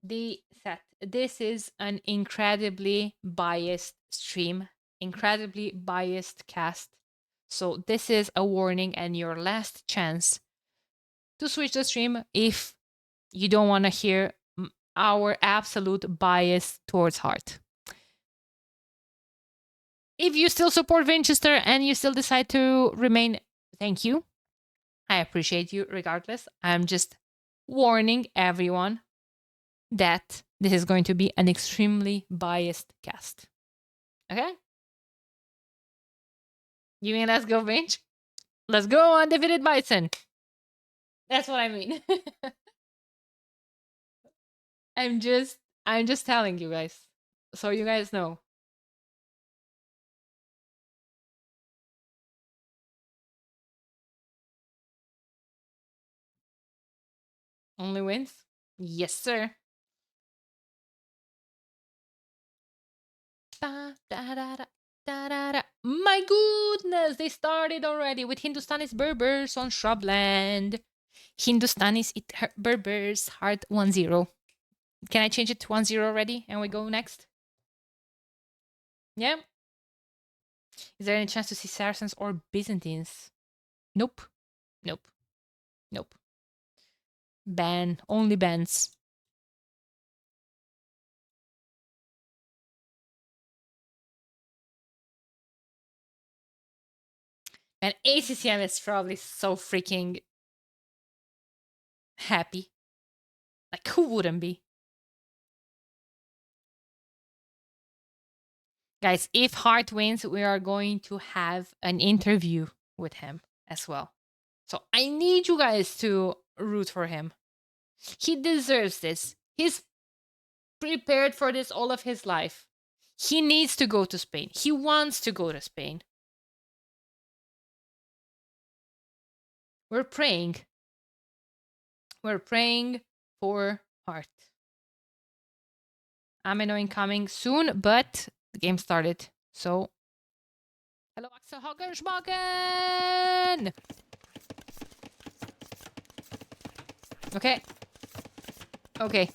the set. This is an incredibly biased stream, incredibly biased cast. So this is a warning and your last chance to switch the stream if you don't want to hear our absolute bias towards Hearttt. If you still support Vinchester and you still decide to remain, thank you. I appreciate you regardless. I'm just warning everyone that this is going to be an extremely biased cast. Okay? You mean let's go, Vinch? Let's go, undefeated Bison. That's what I mean. I'm just telling you guys. So you guys know. Only wins? Yes, sir. Da, da, da, da. Da, da, da. My goodness, they started already with Hindustanis Berbers on Shrubland. Hindustanis Berbers, Hearttt 1-0. Can I change it to 1-0 already and we go next? Yeah? Is there any chance to see Saracens or Byzantines? Nope. Nope. Nope. Ban. Only bans. And ACCM is probably so freaking happy. Like, who wouldn't be? Guys, if Hearttt wins, we are going to have an interview with him as well. So I need you guys to root for him. He deserves this. He's prepared for this all of his life. He needs to go to Spain. He wants to go to Spain. We're praying. We're praying for Hearttt. Amino incoming soon, but the game started. So, hello, Axel Hoggenschmagen! Okay. Okay.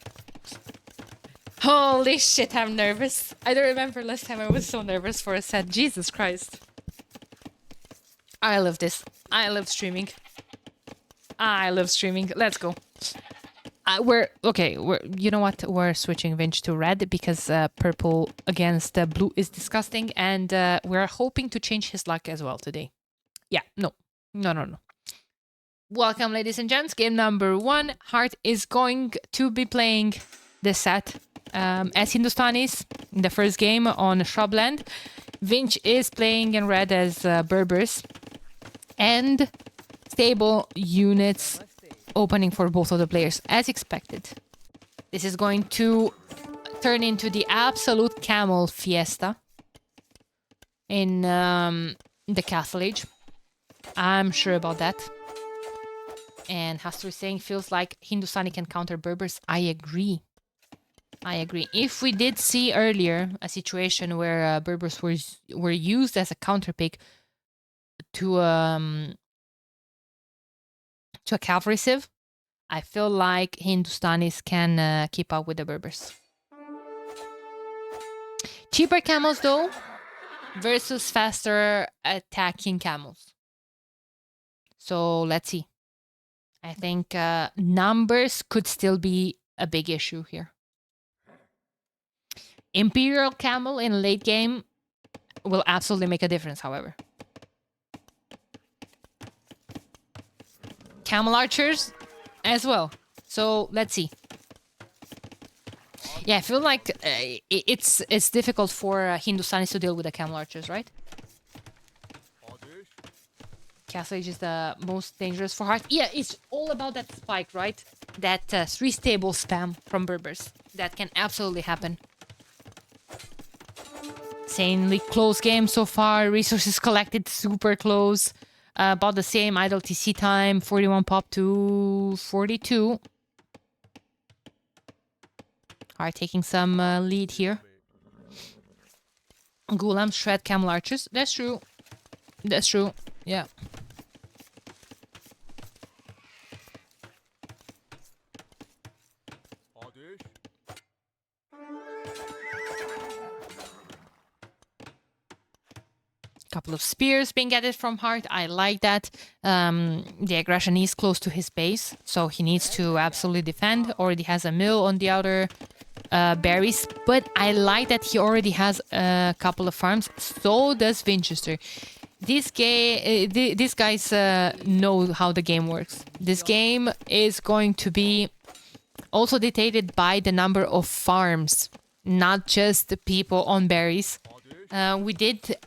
Holy shit, I'm nervous. I don't remember last time I was so nervous for a set. Jesus Christ. I love this. I love streaming. I love streaming. Let's go. You know what? We're switching Vinch to red because purple against blue is disgusting, and we're hoping to change his luck as well today. Yeah, no. Welcome, ladies and gents. Game number 1. Hearttt is going to be playing this set as Hindustanis in the first game on Shrubland. Vinch is playing in red as Berbers. And stable units opening for both of the players, as expected. This is going to turn into the absolute camel fiesta in the Castle Age. I'm sure about that. And Hastur is saying, feels like Hindustani can counter Berbers. I agree. If we did see earlier a situation where Berbers were used as a counter pick to a cavalry civ, I feel like Hindustanis can keep up with the Berbers. Cheaper camels though, versus faster attacking camels. So let's see. I think numbers could still be a big issue here. Imperial camel in late game will absolutely make a difference, however. Camel archers as well. So let's see. Yeah, I feel like it's difficult for Hindustanis to deal with the camel archers, right? Castle Age is the most dangerous for Hearttt. Yeah, it's all about that spike, right? That 3 stable spam from Berbers. That can absolutely happen. Insanely close game so far. Resources collected super close. About the same idle TC time. 41 pop to 42. Hearttt taking some lead here. Gulam, shred camel archers. That's true. That's true. Yeah. couple of spears being added from Hearttt. I like that. The aggression is close to his base, so he needs to absolutely defend. Already has a mill on the outer berries, but I like that he already has a couple of farms. So does Vinchester. These guys know how the game works. This game is going to be also dictated by the number of farms, not just the people on berries. We did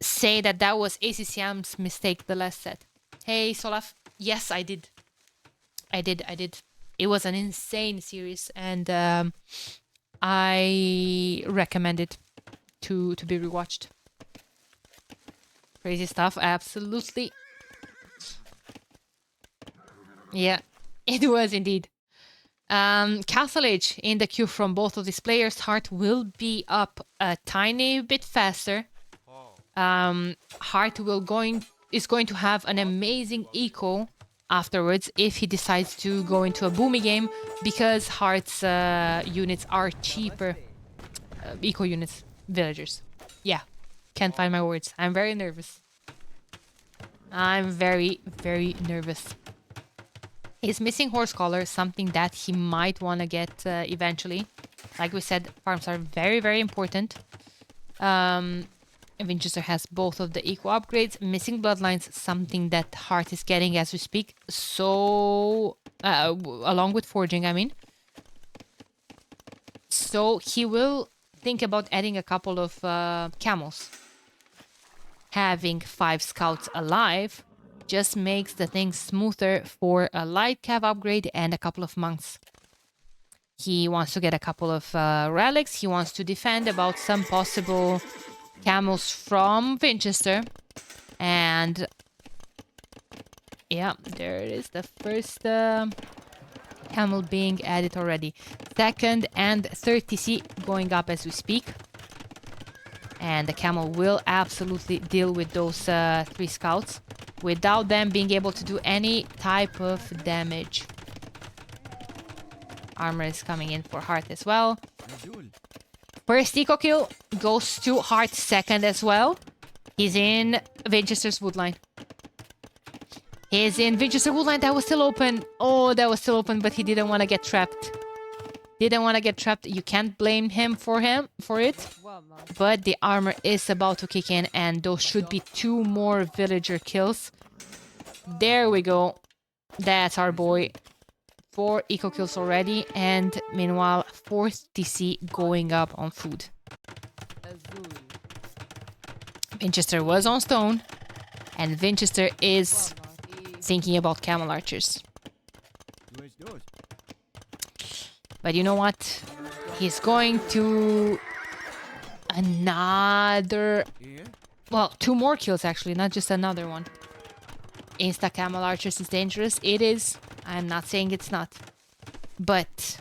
say that that was ACCM's mistake the last set. Hey, Solaf. Yes, I did. I did. It was an insane series, and I recommend it to be rewatched. Crazy stuff, absolutely. Yeah, it was indeed. Castle Age in the queue from both of these players. Hearttt will be up a tiny bit faster. Hearttt is going to have an amazing eco afterwards if he decides to go into a boomy game, because Heartt's units are cheaper. Eco units, villagers. Yeah, can't find my words. I'm very nervous. I'm very, very nervous. He's missing horse collar, something that he might want to get eventually. Like we said, farms are very, very important. Vinchester has both of the eco upgrades. Missing bloodlines, something that Hearttt is getting as we speak. So, along with forging, I mean. So he will think about adding a couple of camels. Having 5 scouts alive just makes the thing smoother for a light cav upgrade and a couple of monks. He wants to get a couple of relics. He wants to defend about some possible camels from Vinchester. And yeah, there it is, the first camel being added already. Second and third TC going up as we speak. And the camel will absolutely deal with those 3 scouts without them being able to do any type of damage. Armor is coming in for Hearttt as well. First eco kill goes to Hearttt, second as well. He's in Vinchester's woodline. He's in Vinchester woodline. That was still open. Oh, that was still open, but he didn't want to get trapped. Didn't want to get trapped. You can't blame him for it. But the armor is about to kick in, and those should be 2 more villager kills. There we go. That's our boy. 4 eco kills already, and meanwhile 4th TC going up on food. Vinchester was on stone, and Vinchester is thinking about camel archers. But you know what? He's going to another... Well, 2 more kills actually, not just another one. Insta camel archers is dangerous. It is. I'm not saying it's not. But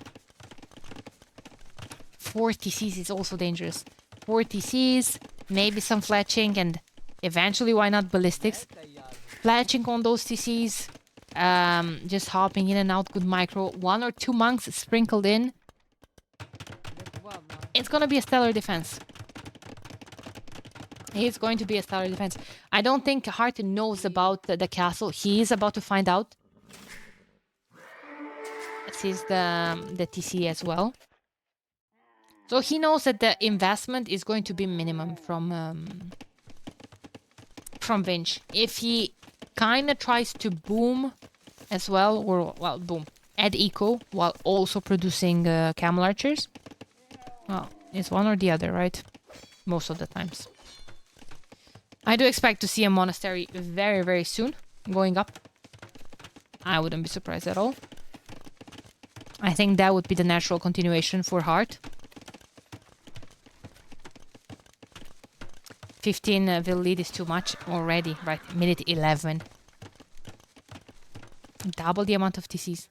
4 TCs is also dangerous. 4 TCs, maybe some fletching, and eventually why not ballistics. Fletching on those TCs. Just hopping in and out, good micro. 1 or 2 monks sprinkled in. It's gonna be a stellar defense. It's going to be a stellar defense. I don't think Hearttt knows about the castle. He is about to find out. This is the TC as well. So he knows that the investment is going to be minimum from Vinch. If he kind of tries to boom as well, or, well, boom, add eco while also producing camel archers, well, it's one or the other, right? Most of the times. I do expect to see a monastery very, very soon going up. I wouldn't be surprised at all. I think that would be the natural continuation for Hearttt. 15 will lead is too much already, right? Minute 11. Double the amount of TCs.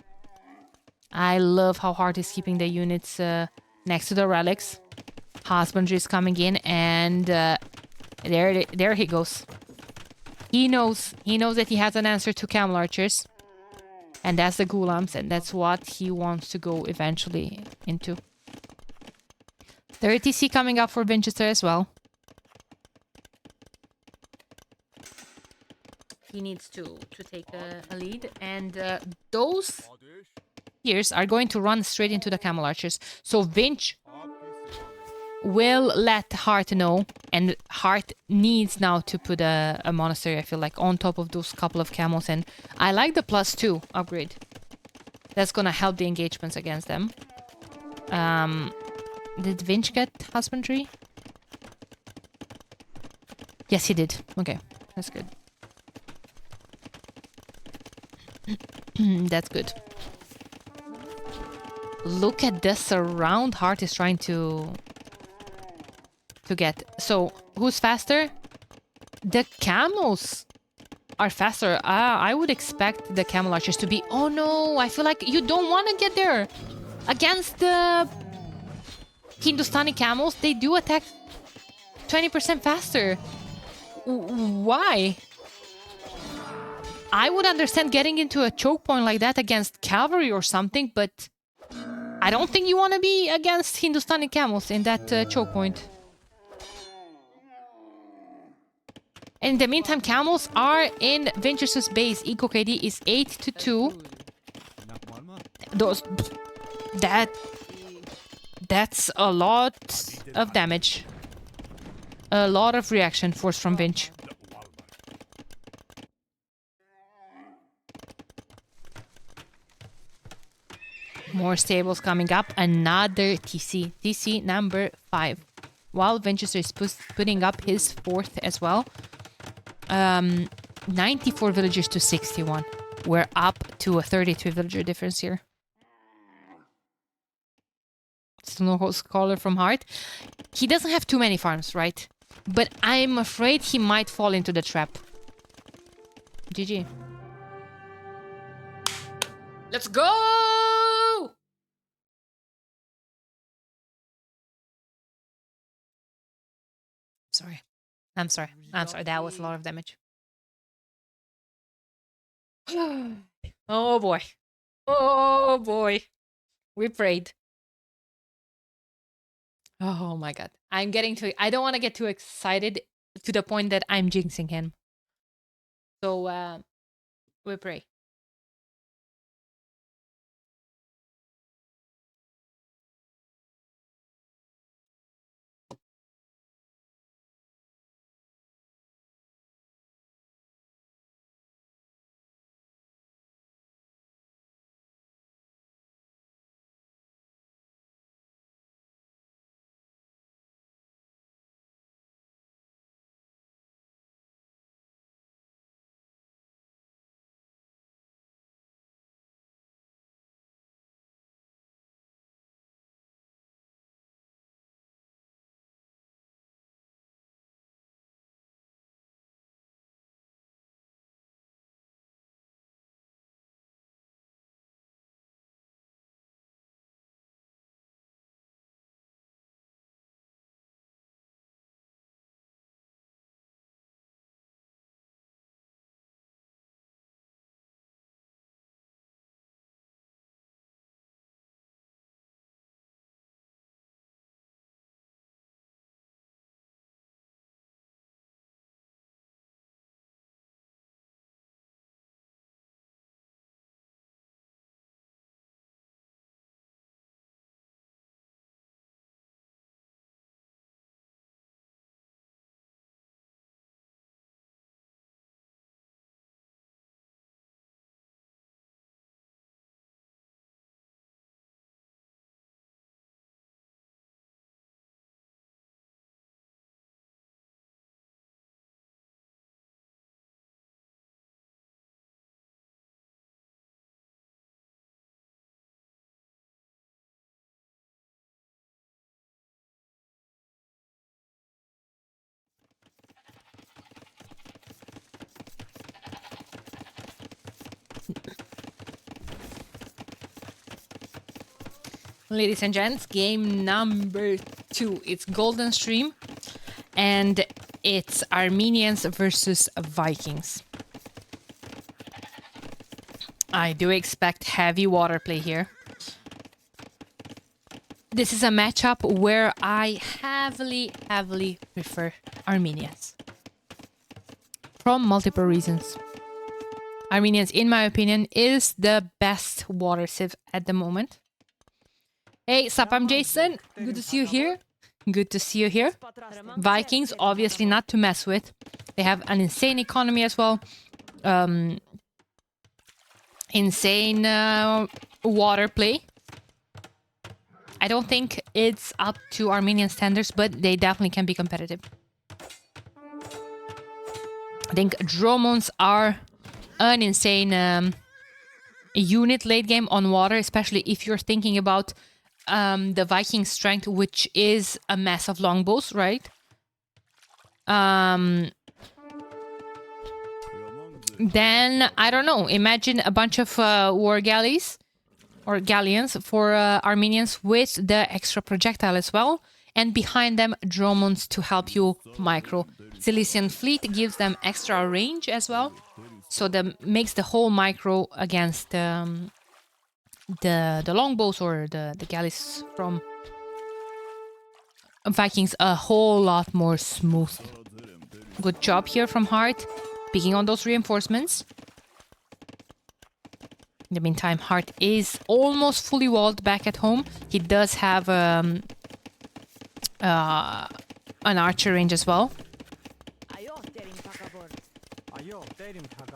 I love how Hearttt is keeping the units next to the relics. Husbandry is coming in, and there he goes. He knows that he has an answer to camel archers. And that's the ghulams, and that's what he wants to go eventually into. 30 TC coming up for Vinchester as well. he needs to take a lead. And those spears are going to run straight into the camel archers. So Vinch will let Hearttt know, and Hearttt needs now to put a monastery, I feel like, on top of those couple of camels. And I like the +2 upgrade. That's gonna help the engagements against them. Did Vinch get husbandry? Yes, he did. Okay, that's good. That's good. Look at the surround Hearttt is trying to get. So, who's faster? The camels are faster. I would expect the camel archers to be... Oh no, I feel like you don't want to get there. Against the Hindustani camels, they do attack 20% faster. Why? I would understand getting into a choke point like that against cavalry or something, but I don't think you want to be against Hindustani camels in that choke point. In the meantime, camels are in Vinchester's base. Eco KD is 8-2. That's a lot of damage. A lot of reaction force from Vinch. More stables coming up. Another TC. TC number 5. While Vinchester is putting up his 4th as well. 94 villagers to 61. We're up to a 32 villager difference here. Still no scholar from Hearttt. He doesn't have too many farms, right? But I'm afraid he might fall into the trap. GG. Let's go! Sorry. I'm sorry. That was a lot of damage. Oh boy. Oh boy. We prayed. Oh my god. I'm getting too... I don't want to get too excited to the point that I'm jinxing him. So, we pray. Ladies and gents, game number 2. It's Golden Stream. And it's Armenians versus Vikings. I do expect heavy water play here. This is a matchup where I heavily prefer Armenians. From multiple reasons. Armenians, in my opinion, is the best water civ at the moment. Hey, sup, I'm Jason. Good to see you here. Good to see you here. Vikings, obviously not to mess with. They have an insane economy as well. Insane water play. I don't think it's up to Armenian standards, but they definitely can be competitive. I think drones are an insane unit late game on water, especially if you're thinking about the Viking strength, which is a mass of longbows, right? Then, I don't know, imagine a bunch of war galleys or galleons for Armenians with the extra projectile as well. And behind them, Dromons to help you micro. Cilician fleet gives them extra range as well. So that makes the whole micro against the longbows or the galleys from Vikings a whole lot more smooth. Good job here from Hearttt, picking on those reinforcements. In the meantime, Hearttt is almost fully walled back at home. He does have an archer range as well.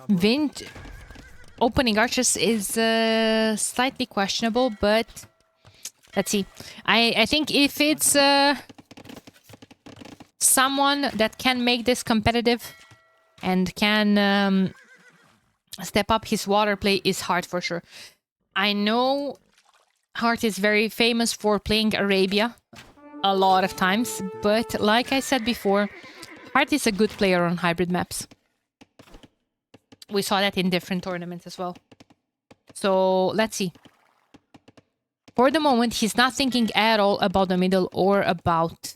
Vint opening archers is slightly questionable, but let's see. I think if it's someone that can make this competitive and can step up his water play is Hearttt for sure. I know Hearttt is very famous for playing Arabia a lot of times, but like I said before, Hearttt is a good player on hybrid maps. We saw that in different tournaments as well. So let's see. For the moment, he's not thinking at all about the middle or about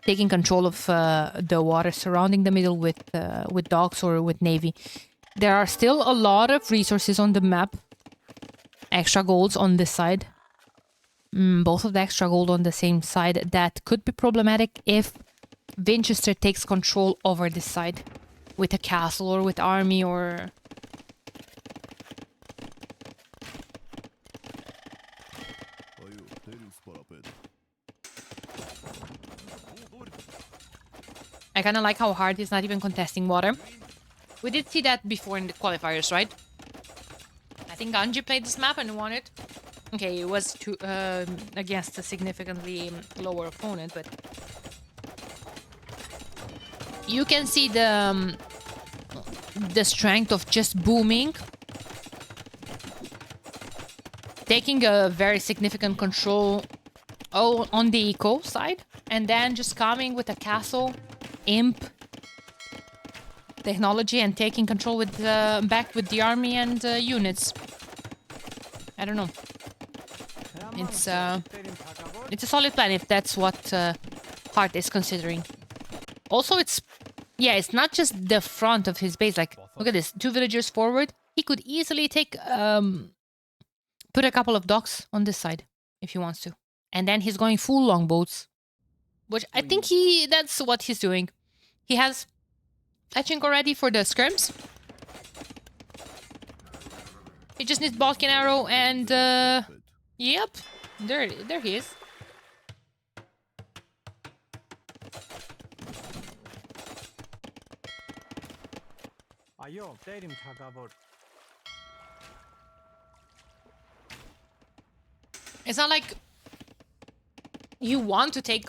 taking control of the water surrounding the middle with dogs or with navy. There are still a lot of resources on the map. Extra golds on this side. Both of the extra gold on the same side. That could be problematic if Vinchester takes control over this side. With a castle or with army or... I kind of like how Hearttt is not even contesting water. We did see that before in the qualifiers, right? I think Ganji played this map and won it. Okay, it was against a significantly lower opponent, but... You can see the strength of just booming. Taking a very significant control on the eco side. And then just coming with a castle, imp, technology and taking control with back with the army and units. I don't know. It's a solid plan if that's what Hearttt is considering. Also, it's not just the front of his base. Like, look at this, 2 villagers forward. He could easily take put a couple of docks on this side if he wants to, and then he's going full longboats, which I think that's what he's doing. He has etching already for the scrims. He just needs Balkan arrow and yep, there he is. It's not like you want to take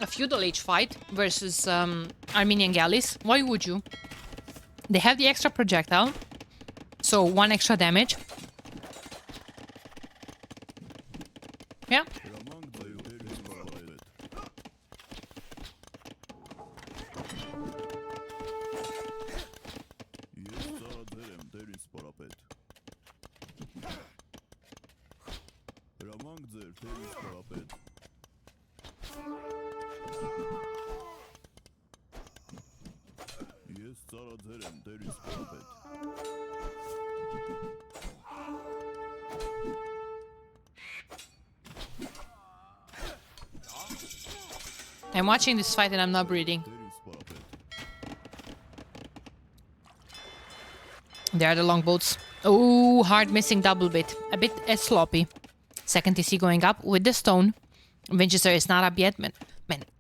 a feudal age fight versus Armenian galleys. Why would you? They have the extra projectile, so 1 extra damage. Yeah. I'm watching this fight and I'm not breathing. There are the longboats. Oh, hard missing double bit. A bit sloppy. Second TC going up with the stone. Vinchester is not up yet. Man,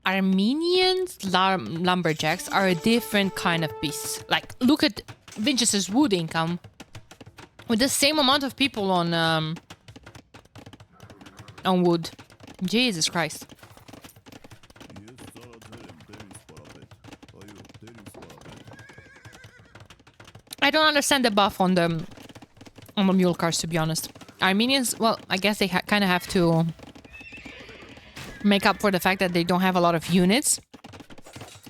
Armenians lumberjacks are a different kind of beast. Like, look at Vinchester's wood income. With the same amount of people on wood. Jesus Christ. I don't understand the buff on the mule cars, to be honest. Armenians, well, I guess they kind of have to make up for the fact that they don't have a lot of units.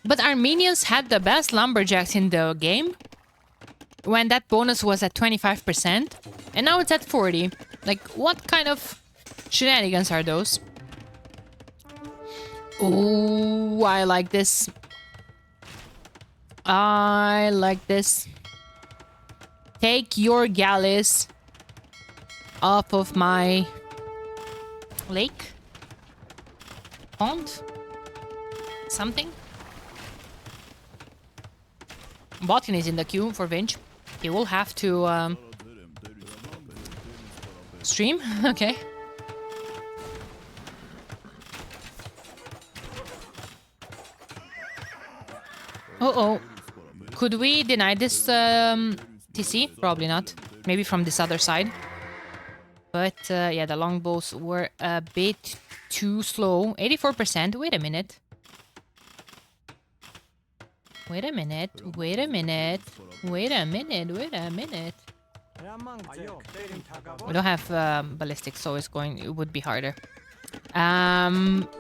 But Armenians had the best lumberjacks in the game when that bonus was at 25%, and now it's at 40. Like, what kind of shenanigans are those? Oh, I like this. I like this. Take your galleys off of my lake. Pond? Something? Botlane is in the queue for Vinch. He will have to stream. Okay. Uh-oh. Could we deny this TC? Probably not. Maybe from this other side. But yeah, the longbows were a bit too slow. 84%. Wait a minute. Wait a minute. Wait a minute. Wait a minute. Wait a minute. We don't have ballistics, so it would be harder.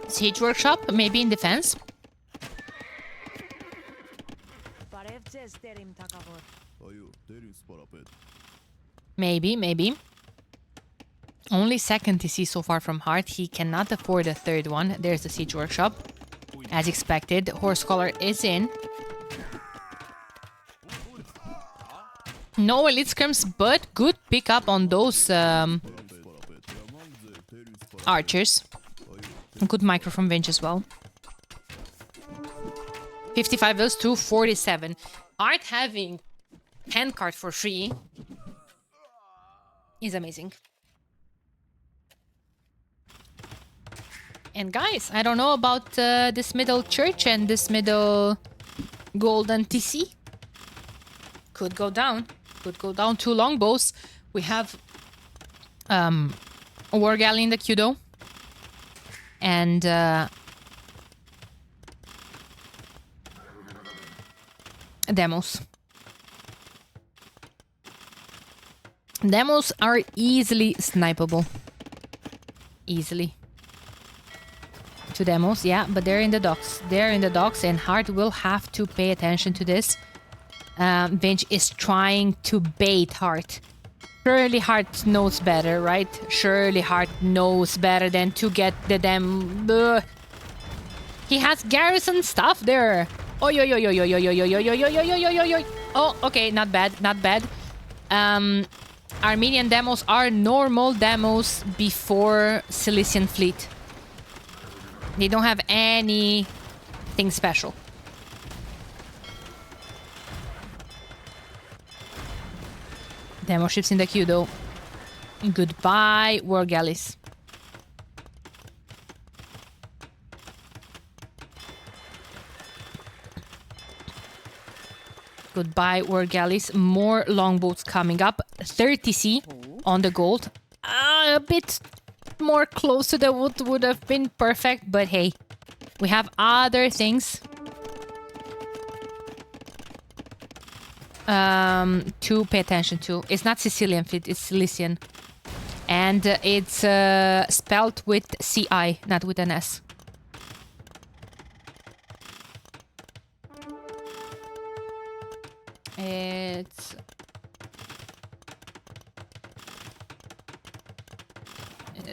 Siege workshop, maybe in defense. Maybe. Only second TC so far from Hearttt. He cannot afford a third one. There's the siege workshop. As expected, horse collar is in. No elite scrims, but good pickup on those archers. Good micro from Vinch as well. 55 wills to 47. Hearttt having hand card for free is amazing. And guys, I don't know about this middle church and this middle golden TC. Could go down. Could go down to longbows. We have a war galley in the queue though. And demos. Demos are easily snipeable. Easily. To demos, yeah, but they're in the docks. They're in the docks, and Hearttt will have to pay attention to this. Vinch is trying to bait Hearttt. Surely Hearttt knows better, right? Surely Hearttt knows better than to get the damn... He has garrison stuff there. Oh, yo, yo, yo, yo, yo, yo, yo, yo, yo, yo, yo, yo, yo, yo. Oh, okay, not bad, not bad. Armenian demos are normal demos before Cilician fleet. They don't have anything special. Demo ships in the queue though. Goodbye, war galleys. Goodbye, war galleys. More longboats coming up. 30C on the gold. A bit more close to the wood would have been perfect, but hey, we have other things to pay attention to. It's not Sicilian fleet, it's Cilician. And it's spelled with CI, not with an S. It's...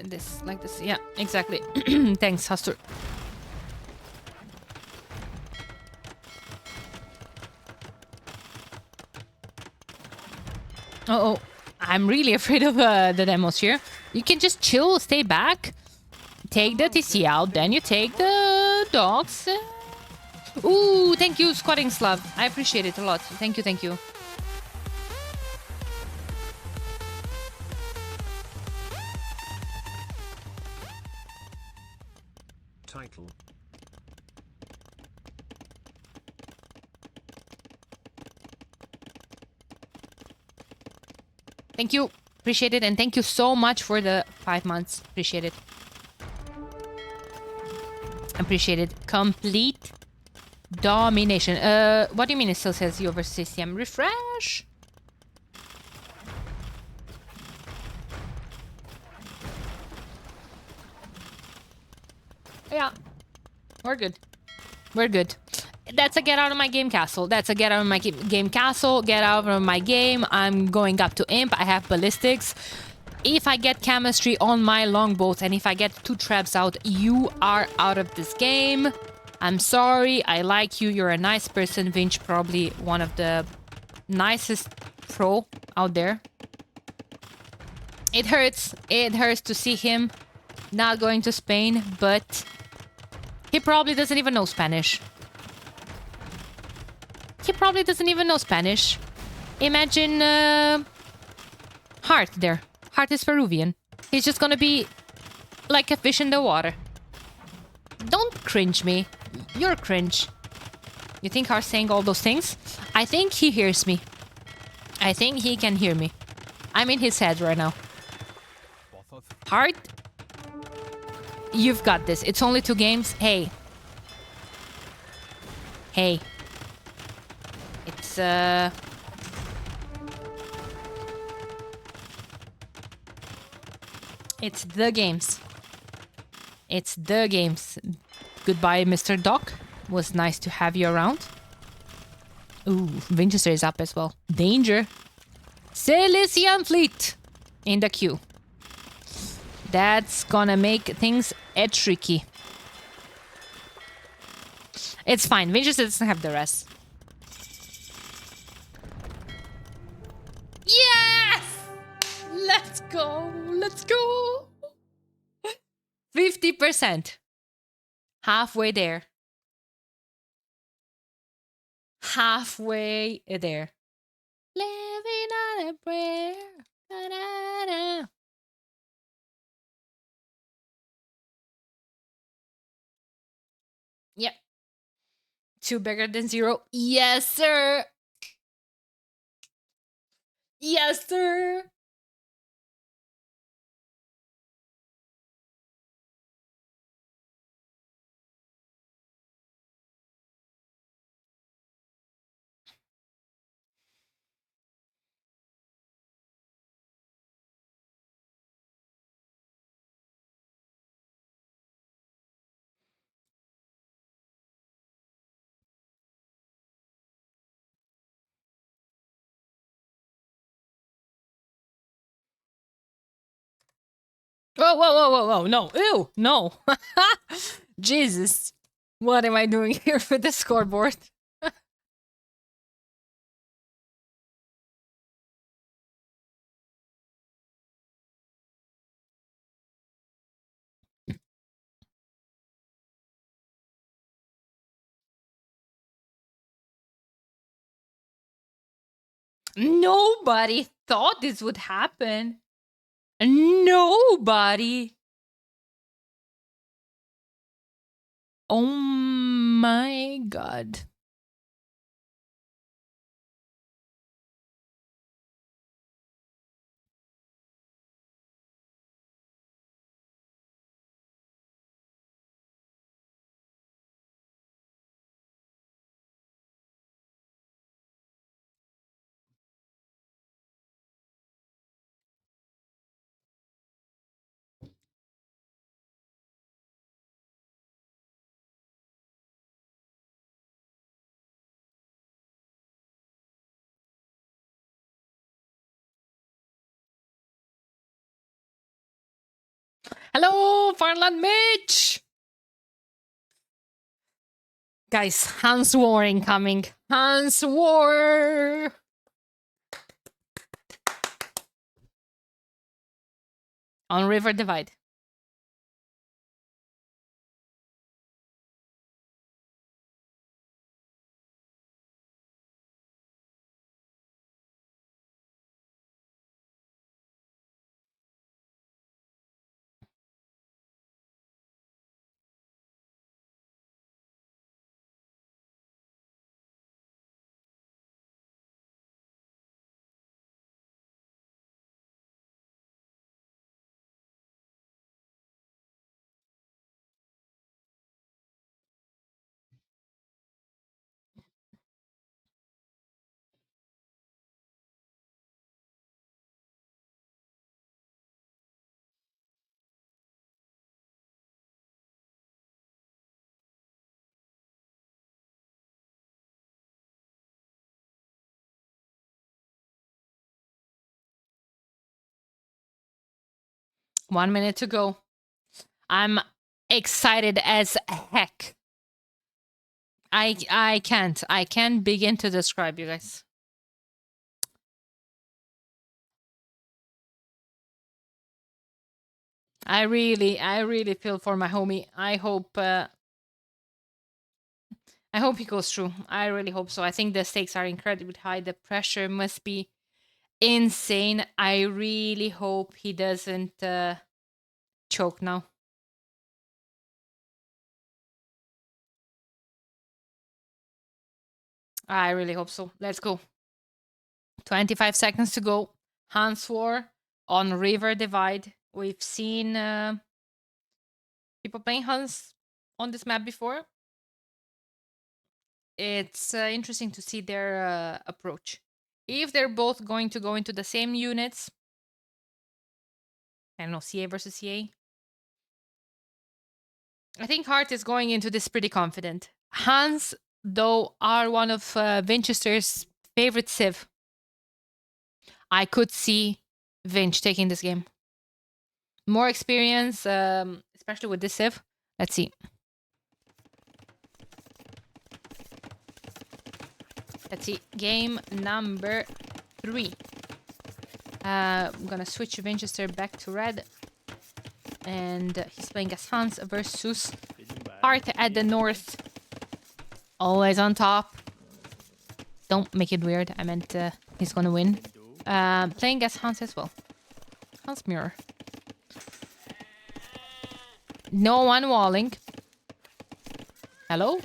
this, like this. Yeah, exactly. Thanks, Hastur. Uh-oh. I'm really afraid of the demos here. You can just chill, stay back, take the TC out, then you take the dogs. Ooh, thank you, Squatting Slav. I appreciate it a lot. Thank you, thank you. title. Thank you. Appreciate it. And thank you so much for the 5 months. Appreciate it. Appreciate it. Complete domination. What do you mean it still says you over CCM? Refresh. Yeah. We're good. We're good. That's a get out of my game castle. That's a get out of my game castle. Get out of my game. I'm going up to imp. I have ballistics. If I get chemistry on my longbows and if I get 2 traps out, you are out of this game. I'm sorry. I like you. You're a nice person. Vinch, probably one of the nicest pro out there. It hurts. It hurts to see him not going to Spain, but he probably doesn't even know Spanish. He probably doesn't even know Spanish. Imagine Hearttt there. Hearttt is Peruvian. He's just gonna be like a fish in the water. Don't cringe me. You're cringe. You think Heartt's saying all those things? I think he hears me. I think he can hear me. I'm in his head right now. Hearttt, you've got this. It's only 2 games. Hey. Hey. It's It's the games. It's the games. Goodbye, Mr. Doc. Was nice to have you around. Ooh, Vinchester is up as well. Danger. Silesian Fleet in the queue. That's gonna make things tricky. It's fine. Vinchester doesn't have the rest. Yes! Let's go. Let's go. 50%. Halfway there. Halfway there. Living on a prayer. Da-da-da. Yep. 2 bigger than 0. Yes, sir. Yes, sir. Whoa, whoa, whoa, whoa, whoa. No. Ew. No. Jesus. What am I doing here with the scoreboard? Nobody thought this would happen. Nobody. Oh my god. Hello, Farland Mitch! Guys, Hans War incoming. Hans War! On River Divide. 1 minute to go. I'm excited as heck. I can't begin to describe, you guys. I really feel for my homie. I hope he goes through. I really hope so. I think the stakes are incredibly high. The pressure must be insane. I really hope he doesn't choke now. I really hope so. Let's go. 25 seconds to go. Hans War on River Divide. We've seen people playing Hans on this map before. It's interesting to see their approach. If they're both going to go into the same units, I don't know, CA versus CA. I think Hearttt is going into this pretty confident. Hans, though, are one of Vinchester's favorite civ. I could see Vinch taking this game. More experience, especially with this civ. Let's see. Let's see. Game number 3. I'm gonna switch Vinchester back to red. And he's playing as Hans versus Hearttt at the north. Always on top. Don't make it weird. I meant he's gonna win. Playing as Hans as well. Hans mirror. No one walling. Hello?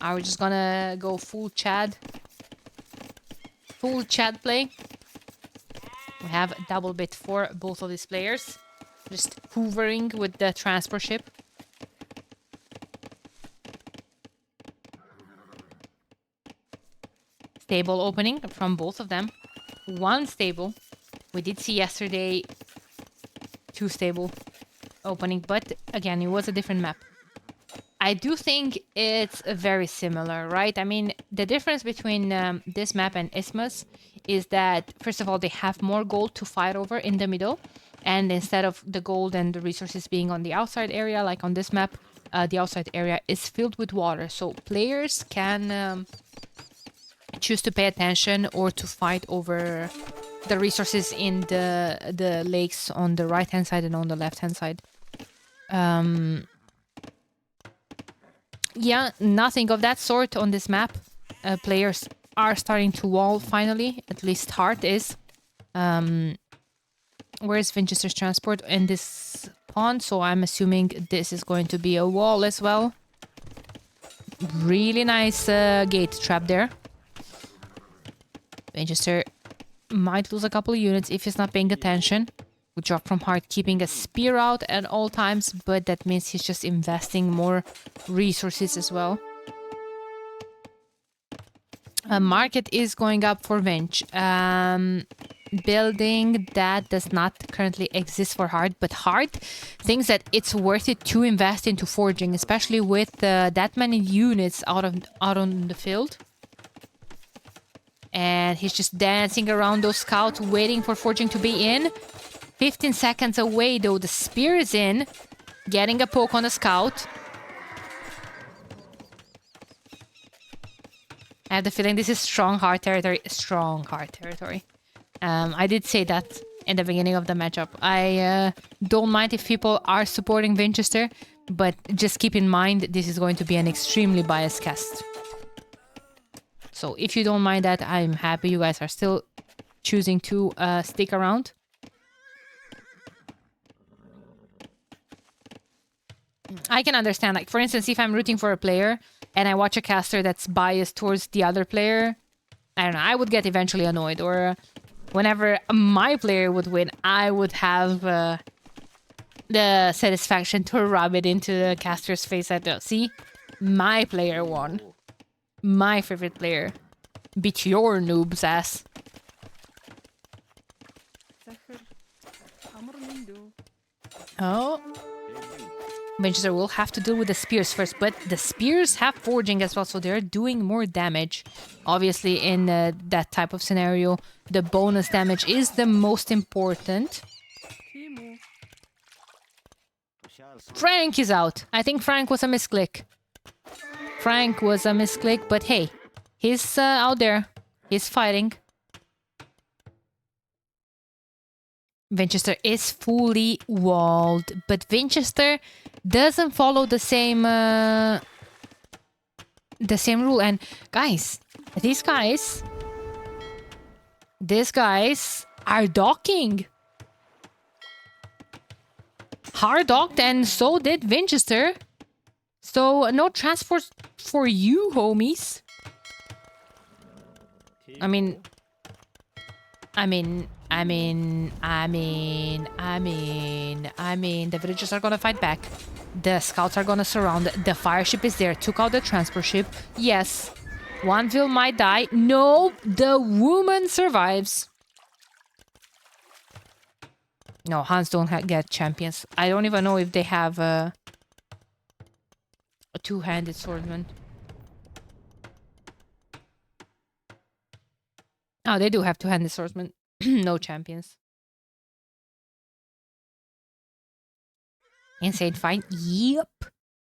Are we just gonna go full Chad? Full Chad play? We have a double bit for both of these players. Just hoovering with the transport ship. Stable opening from both of them. One stable. We did see yesterday 2 stable opening, but again, it was a different map. I do think it's very similar, right? I mean, the difference between this map and Isthmus is that, first of all, they have more gold to fight over in the middle. And instead of the gold and the resources being on the outside area, like on this map, the outside area is filled with water. So players can choose to pay attention or to fight over the resources in the lakes on the right-hand side and on the left-hand side. Yeah, nothing of that sort on this map. Players are starting to wall finally. At least Hearttt is. Where's Vinchester's transport in this pond? So I'm assuming this is going to be a wall as well. Really nice gate trap there. Vinchester might lose a couple of units if he's not paying attention. Good job from Hearttt keeping a spear out at all times, but that means he's just investing more resources as well. Market is going up for Vinch. Building that does not currently exist for Hearttt, but Hearttt thinks that it's worth it to invest into forging, especially with that many units out on the field. And he's just dancing around those scouts, waiting for forging to be in. 15 seconds away, though. The spear is in, getting a poke on a scout. I have the feeling this is strong Hearttt territory. Strong Hearttt territory. I did say that in the beginning of the matchup. I don't mind if people are supporting Vinchester, but just keep in mind this is going to be an extremely biased cast. So if you don't mind that, I'm happy you guys are still choosing to stick around. I can understand, like, for instance, if I'm rooting for a player and I watch a caster that's biased towards the other player, I don't know, I would get eventually annoyed. Or whenever my player would win, I would have the satisfaction to rub it into the caster's face. I don't see, my player won. My favorite player beat your noob's ass. Oh. Vinchester will have to deal with the spears first, but the spears have forging as well, so they're doing more damage. Obviously, in that type of scenario, the bonus damage is the most important. Frank is out. I think Frank was a misclick. Frank was a misclick, but hey, he's out there. He's fighting. Vinchester is fully walled, but Vinchester doesn't follow the same rule. And guys, these guys are docking. Hard docked, and so did Vinchester. So no transport for you, homies. I mean, the villagers are gonna fight back. The scouts are gonna surround. The fire ship is there. Took out the transport ship. Yes. One vil might die. No, the woman survives. No, Huns don't get champions. I don't even know if they have a two-handed swordsman. Oh, they do have two-handed swordsmen. No champions. Insane fight. Yep.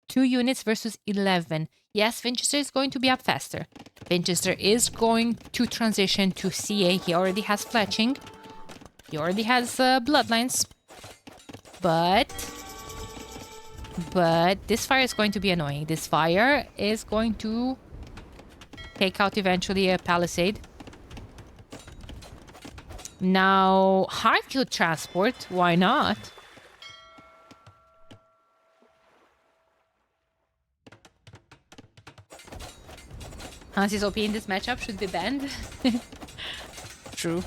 2 units versus 11. Yes, Vinchester is going to be up faster. Vinchester is going to transition to CA. He already has fletching. He already has bloodlines. But this fire is going to be annoying. This fire is going to take out eventually a palisade. Now, Hearttt could transport. Why not? Hansi's OP in this matchup should be banned. True.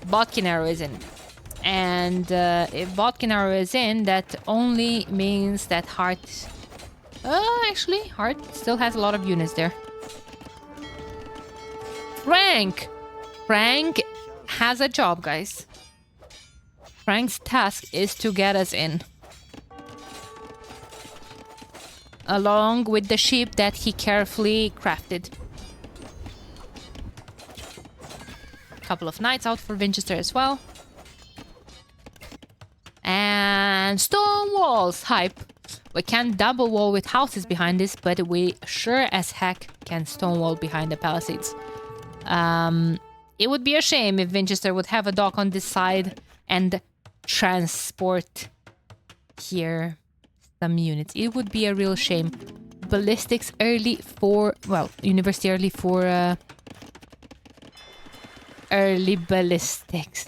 Botkin arrow is in. And if Botkin arrow is in, that only means that Hearttt... actually, Hearttt still has a lot of units there. Frank has a job, guys. Frank's task is to get us in. Along with the ship that he carefully crafted. Couple of knights out for Vinchester as well. And stone walls, hype. We can't double wall with houses behind this, but we sure as heck can stone wall behind the palisades. It would be a shame if Vinchester would have a dock on this side and transport here some units. It would be a real shame. Ballistics early for... Well, university early for... early ballistics.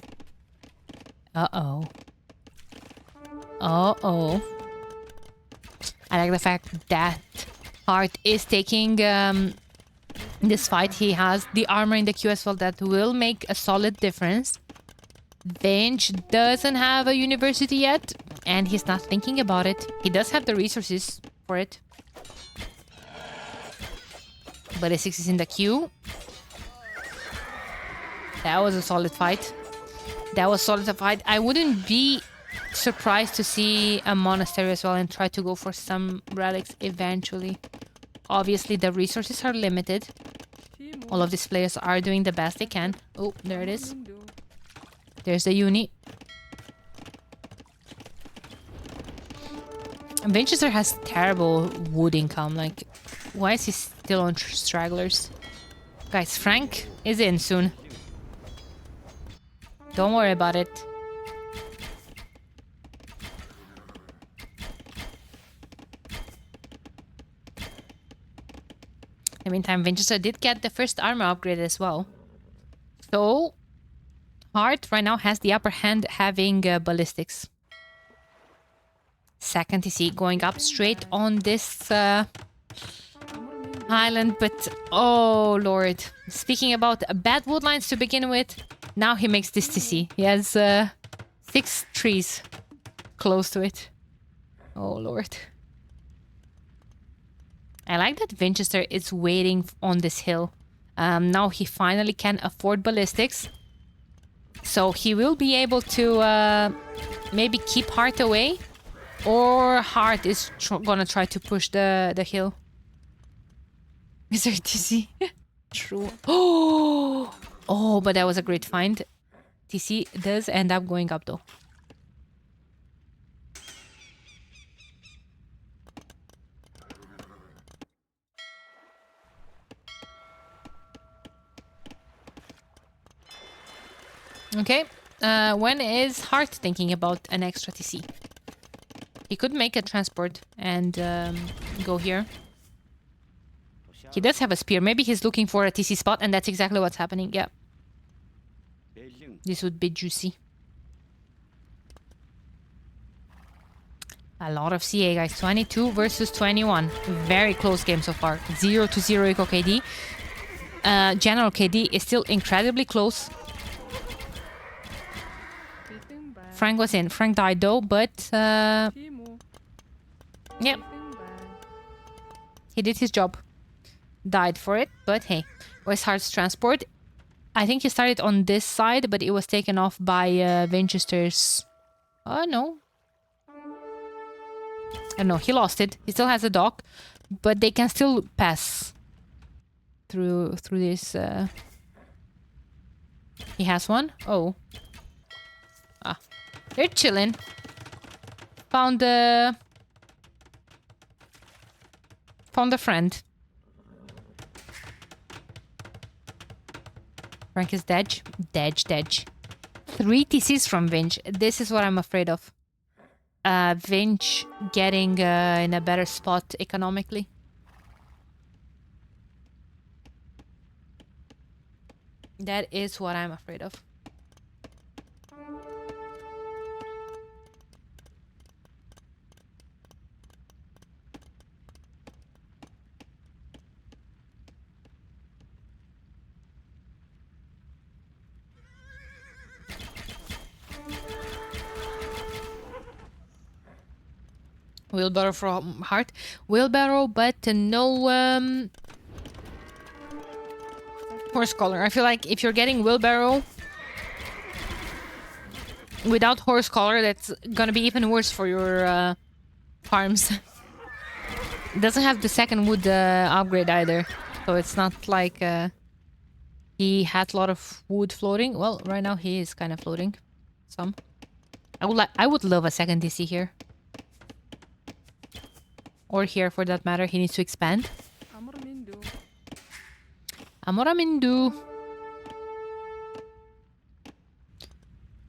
Uh-oh. Uh-oh. I like the fact that Hearttt is taking this fight. He has the armor in the queue as well that will make a solid difference. Vinch doesn't have a university yet, and he's not thinking about it. He does have the resources for it. Ballistics is in the queue. That was a solid fight. That was solid fight. I wouldn't be surprised to see a monastery as well and try to go for some relics eventually. Obviously, the resources are limited. All of these players are doing the best they can. Oh, there it is. There's the uni. Vinchester has terrible wood income. Like, why is he still on stragglers? Guys, Frank is in soon. Don't worry about it. In the meantime, Vinchester did get the first armor upgrade as well. So, Hearttt right now has the upper hand having ballistics. Second TC going up straight on this island, but oh lord. Speaking about bad wood lines to begin with, now he makes this TC. He has 6 trees close to it. Oh lord. I like that Vinchester is waiting on this hill. Now he finally can afford ballistics. So he will be able to maybe keep Hearttt away. Or Hearttt is gonna try to push the hill. Is there TC? True. Oh, but that was a great find. TC does end up going up though. Okay. When is Hearttt thinking about an extra TC? He could make a transport and go here. He does have a spear. Maybe he's looking for a TC spot, and that's exactly what's happening. Yeah. This would be juicy. A lot of CA, guys. 22 versus 21. Very close game so far. 0-0 Eco KD. General KD is still incredibly close. Frank was in. Frank died though, but... yeah. He did his job. Died for it, but hey. Where's Heartt's transport? I think he started on this side, but it was taken off by Vinchester's... Oh, no. I don't know, he lost it. He still has a dock, but they can still pass through this. He has one. Oh. Ah. They're chilling. Found a friend. Frank is dead. Dead. 3 TCs from Vinch. This is what I'm afraid of. Vinch getting in a better spot economically. That is what I'm afraid of. Wheelbarrow from Hearttt. Wheelbarrow, but no horse collar. I feel like if you're getting wheelbarrow without horse collar, that's gonna be even worse for your farms. It doesn't have the second wood upgrade either, so it's not like he had a lot of wood floating. Well, right now he is kind of floating some. I would love a second DC here. Or here, for that matter. He needs to expand. Amoramindu.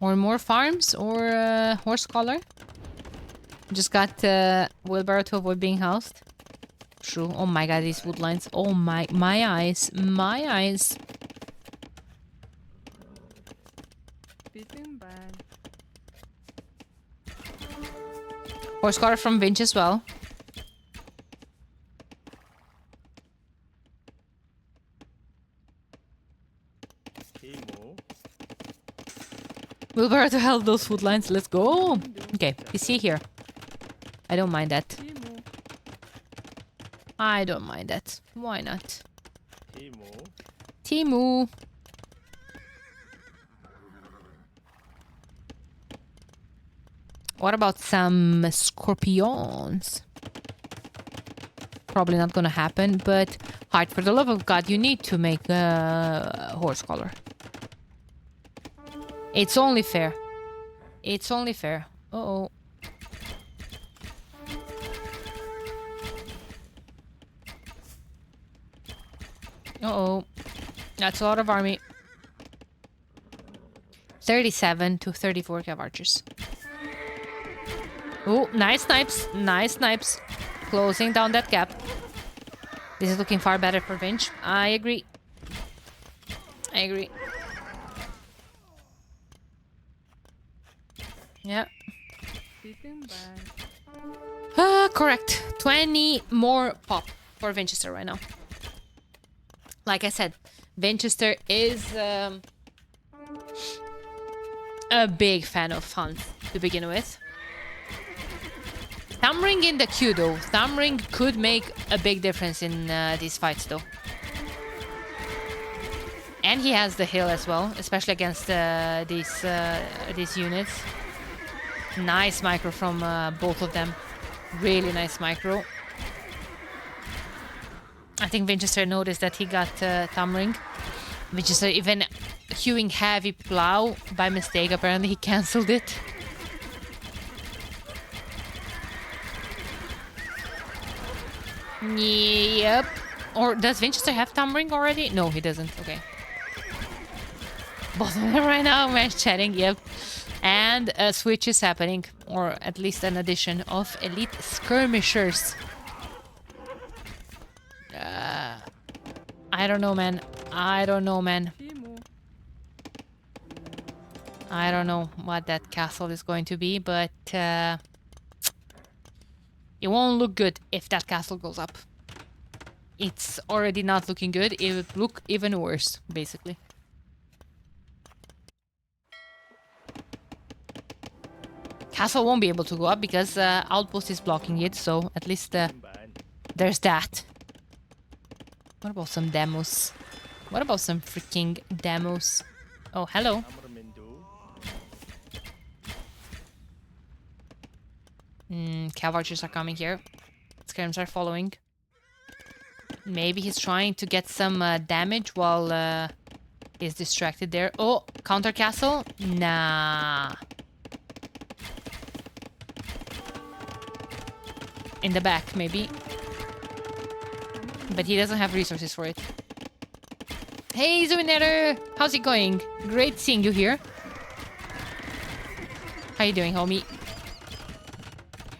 Or more farms, or horse collar. Just got wheelbarrow to avoid being housed. True. Oh my god, these woodlines. Oh my eyes. My eyes. Horse collar from Vinch as well. Wheelbarrow to help those food lines. Let's go. Okay, you see here. I don't mind that. I don't mind that. Why not? Timu. What about some scorpions? Probably not gonna happen, but Hearttt, for the love of God, you need to make a horse collar. It's only fair. It's only fair. Uh-oh. Uh-oh. That's a lot of army. 37 to 34 cav archers. Oh, nice snipes. Nice snipes. Closing down that gap. This is looking far better for Vinch. I agree. I agree. Yeah. Correct. 20 more pop for Vinchester right now. Like I said, Vinchester is a big fan of Hunt to begin with. Thumbring in the queue though. Thumbring could make a big difference in these fights though. And he has the hill as well, especially against these units. Nice micro from both of them. Really nice micro. I think Vinchester noticed that he got Thumbring. Vinchester even queuing heavy plow by mistake. Apparently he cancelled it. Yep. Or does Vinchester have Thumbring already? No, he doesn't. Okay. Both of them right now, match chatting, yep. And a switch is happening, or at least an addition of elite skirmishers. I don't know, man. I don't know, man. I don't know what that castle is going to be, but it won't look good if that castle goes up. It's already not looking good. It would look even worse, basically. Castle won't be able to go up because Outpost is blocking it, so at least there's that. What about some demos? What about some freaking demos? Oh, hello. Cav archers are coming here. Skirms are following. Maybe he's trying to get some damage while he's distracted there. Oh, counter castle? Nah. In the back, maybe. But he doesn't have resources for it. Hey, Reinado! How's it going? Great seeing you here. How you doing, homie?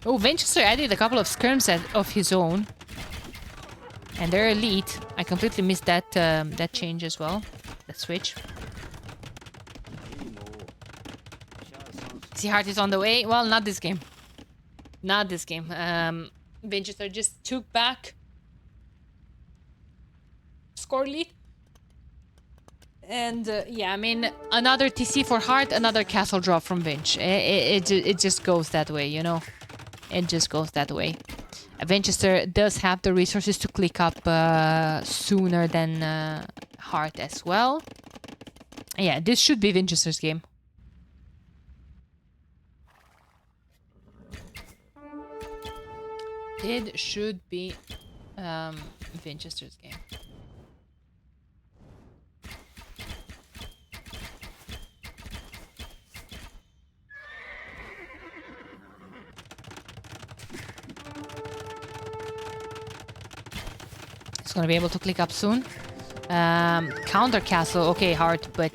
Oh, Vinchester added a couple of skirms of his own. And they're elite. I completely missed that that change as well. That switch. See, Hearttt is on the way. Well, not this game. Not this game. Vinchester just took back score lead. And yeah, I mean, another TC for Hearttt, another castle drop from Vinch. It just goes that way, you know. It just goes that way. Vinchester does have the resources to click up sooner than Hearttt as well. Yeah, this should be Vinchester's game. It should be Vinchester's game. He's gonna be able to click up soon. Counter castle, okay, Hearttt, but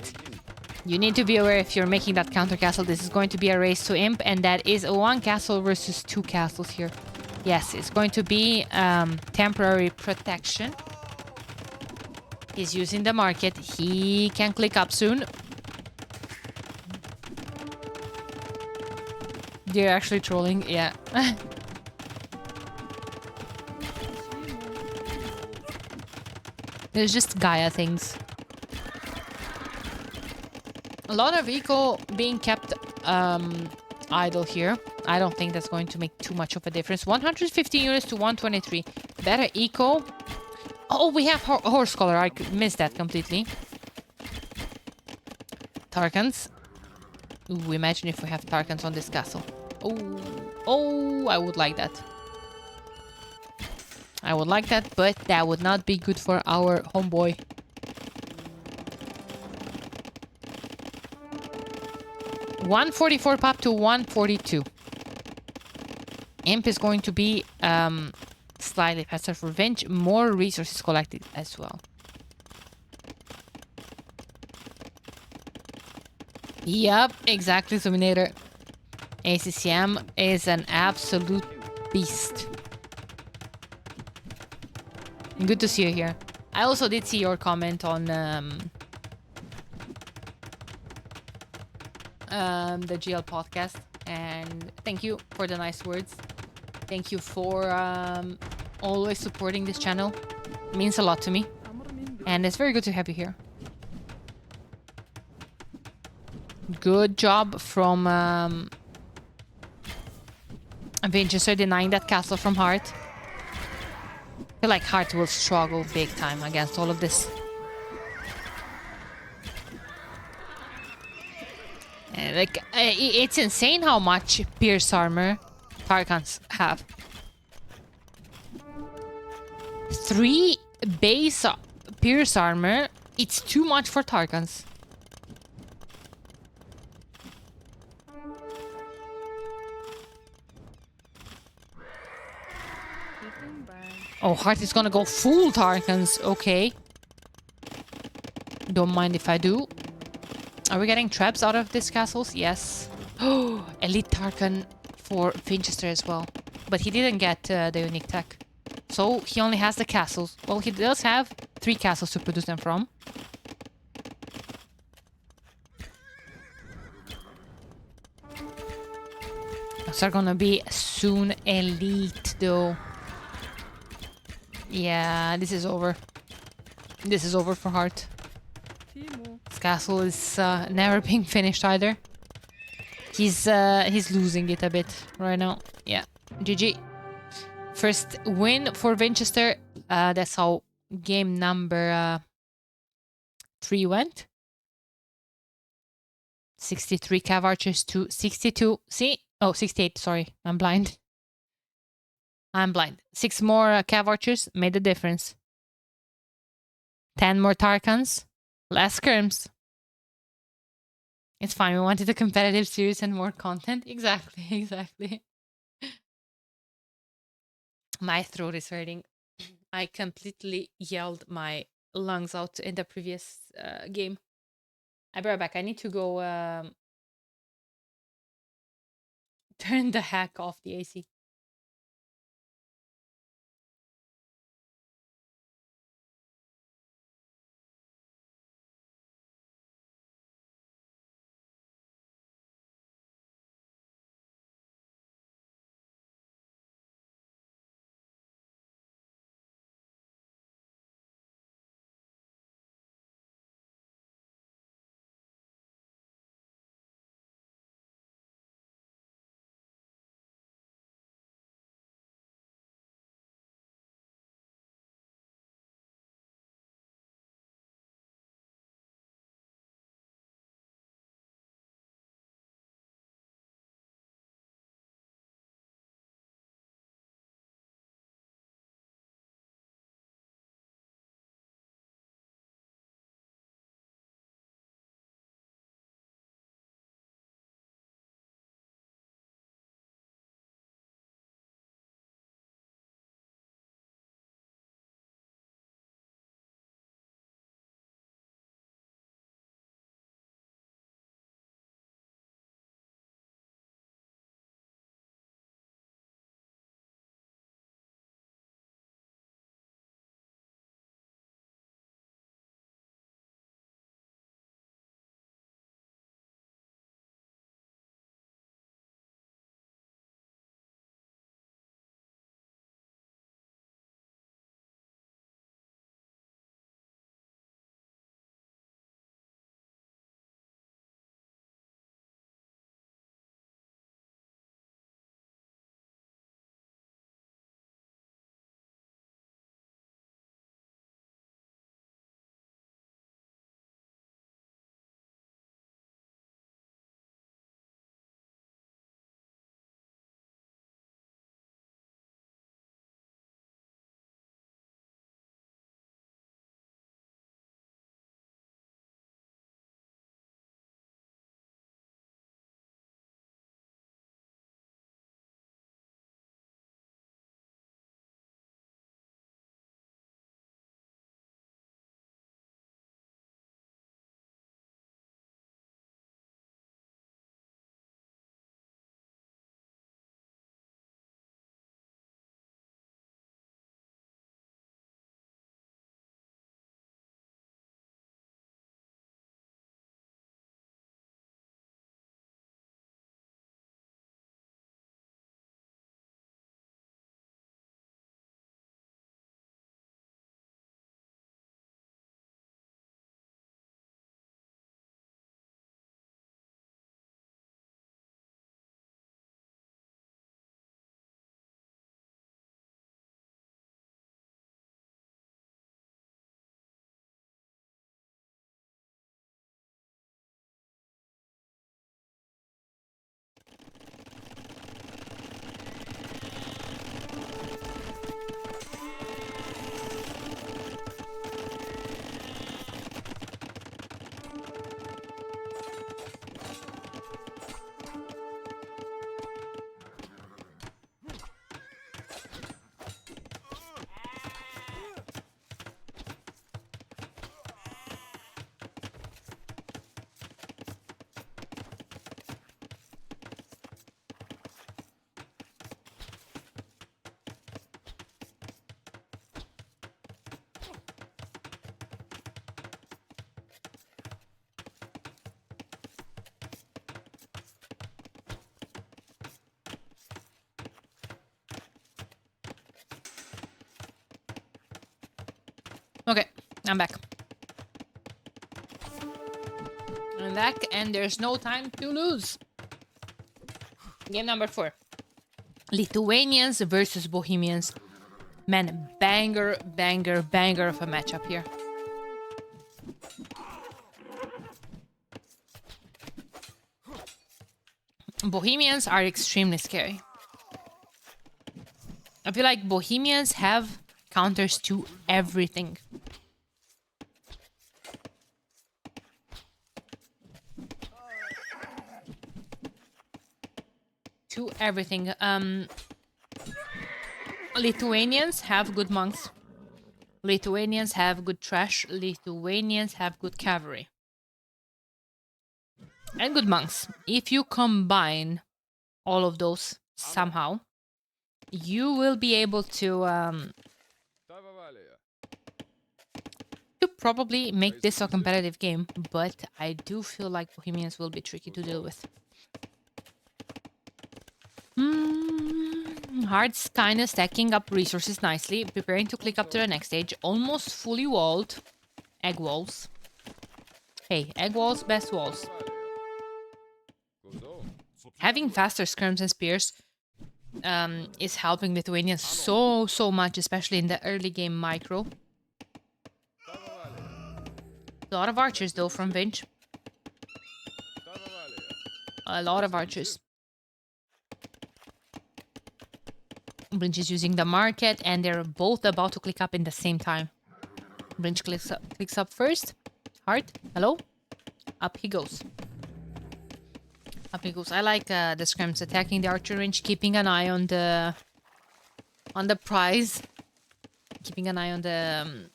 you need to be aware if you're making that counter castle, this is going to be a race to imp, and that is a 1 castle versus 2 castles here. Yes, it's going to be temporary protection. He's using the market. He can click up soon. They're actually trolling, yeah. There's just Gaia things. A lot of eco being kept idle here. I don't think that's going to make too much of a difference. 150 units to 123. Better eco. Oh, we have horse collar. I missed that completely. Tarkans. Ooh, imagine if we have Tarkans on this castle. Oh, I would like that. I would like that, but that would not be good for our homeboy. $144 pop to 142. Imp is going to be slightly faster for Vinch. More resources collected as well. Yup, exactly, Zominator. ACCM is an absolute beast. Good to see you here. I also did see your comment on the GL podcast, and thank you for the nice words. Thank you for always supporting this channel. It means a lot to me, and it's very good to have you here. Good job from Vinchester denying that castle from Hearttt. I feel like Hearttt will struggle big time against all of this. Like, it's insane how much pierce armor Tarkans have. 3 base pierce armor. It's too much for Tarkans. Oh, Hearttt is gonna go full Tarkans. Okay. Don't mind if I do. Are we getting traps out of these castles? Yes. Oh, Elite Tarkan for Vinchester as well. But he didn't get the unique tech. So he only has the castles. Well, he does have 3 castles to produce them from. Those are gonna be soon elite, though. Yeah, this is over. This is over for Hearttt. This castle is never being finished either. He's losing it a bit right now. Yeah, GG. First win for Vinchester. That's how game number 3 went. 63 cav archers to 62. See? Oh, 68. Sorry, I'm blind. I'm blind. 6 more cav archers made a difference. 10 more Tarkans. Less skirms. It's fine. We wanted a competitive series and more content. Exactly, exactly. My throat is hurting. I completely yelled my lungs out in the previous game. I'll be right back. I need to go turn the heck off the AC. Okay, I'm back. I'm back, and there's no time to lose. Game number 4. Lithuanians versus Bohemians. Man, banger, banger, banger of a matchup here. Bohemians are extremely scary. I feel like Bohemians have counters to everything. To everything. Lithuanians have good monks. Lithuanians have good trash. Lithuanians have good cavalry. And good monks. If you combine all of those somehow, you will be able to probably make this a competitive game, but I do feel like Bohemians will be tricky to deal with. Hearttt's kind of stacking up resources nicely, preparing to click up to the next stage. Almost fully walled. Egg walls. Hey, egg walls, best walls. Having faster skirms and spears is helping Lithuanians so much, especially in the early game micro. A lot of archers though from Vinch. A lot of archers. Vinch is using the market, and they're both about to click up in the same time. Vinch clicks up first. Hearttt, hello? Up he goes. Up he goes. I like the scrims attacking the archer range, keeping an eye on the prize. Keeping an eye on the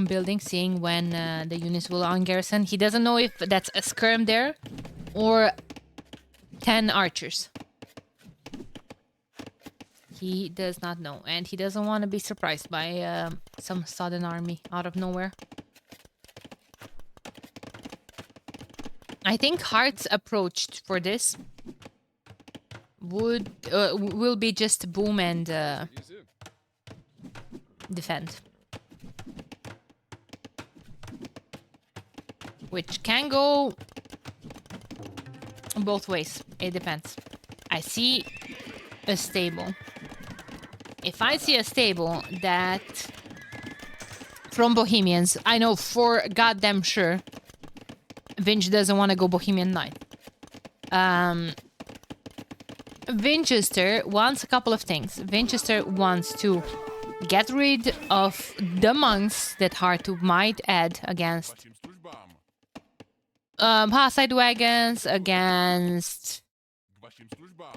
building, seeing when the units will ungarrison. He doesn't know if that's a skirm there or 10 archers. He does not know, and he doesn't want to be surprised by some sudden army out of nowhere. I think Heartt's approach for this will be just boom and defend, which can go both ways. It depends. I see a stable. If I see a stable that from Bohemians, I know for goddamn sure Vinch doesn't want to go Bohemian Knight. Vinchester wants a couple of things. Vinchester wants to get rid of the monks that Hearttt might add against Hussite wagons, against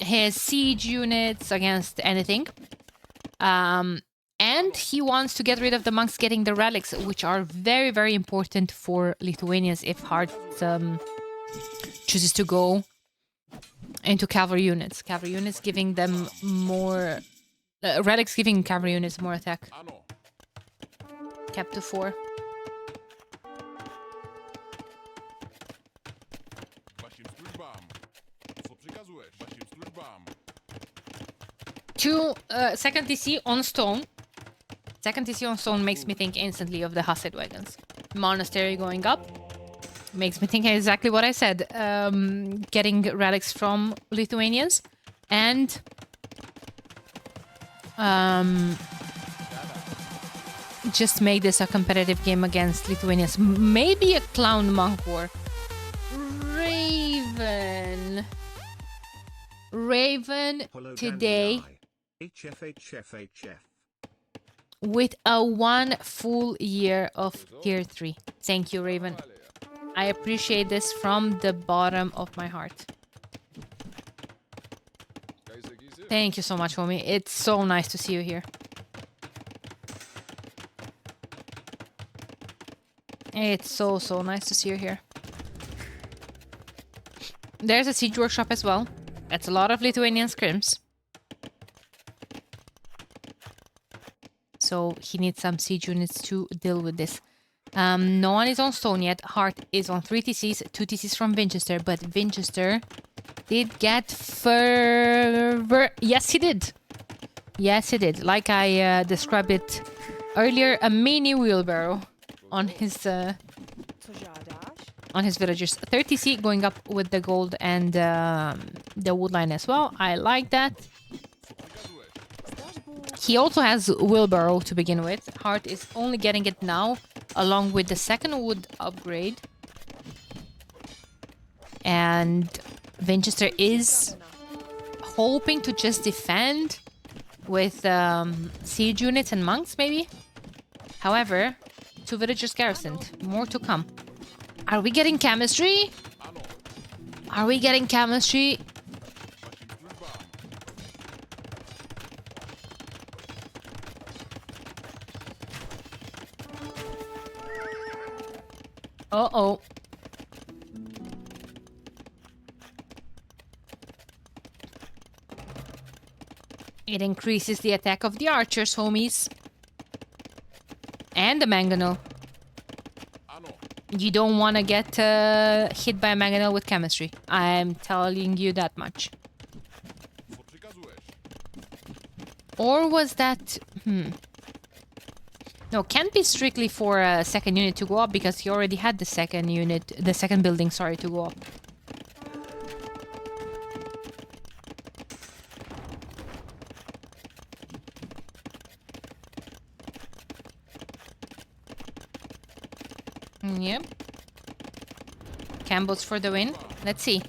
his siege units, against anything. And he wants to get rid of the monks getting the relics, which are very, very important for Lithuanians if Hearttt chooses to go into cavalry units. Cavalry units giving them more... relics giving cavalry units more attack. Cap to 4. Second TC on stone. Second TC on stone makes me think instantly of the Hussite wagons. Monastery going up makes me think exactly what I said. Getting relics from Lithuanians and just make this a competitive game against Lithuanians. Maybe a clown monk war. Raven today with a 1 full year of tier 3. Thank you, Raven. I appreciate this from the bottom of my heart. Thank you so much, homie. It's so nice to see you here. It's so nice to see you here. There's a siege workshop as well. That's a lot of Lithuanian scrims. So he needs some siege units to deal with this. No one is on stone yet. Hearttt is on 3 TCs, 2 TCs from Vinchester, but Vinchester did get further. Yes, he did. Yes, it did. Like I described it earlier, a mini wheelbarrow on his villagers. 30C going up with the gold and the wood line as well. I like that. He also has wheelbarrow to begin with. Hearttt is only getting it now, along with the second wood upgrade. And Vinchester is hoping to just defend with siege units and monks, maybe? However, 2 villagers garrisoned. More to come. Are we getting chemistry? Are we getting chemistry? Uh-oh. It increases the attack of the archers, homies. And the mangonel. You don't want to get hit by a mangonel with chemistry. I'm telling you that much. Or was that... No, can't be strictly for a second unit to go up because he already had the second unit, the second building, sorry, to go up. Yep. Campbell's for the win. Let's see.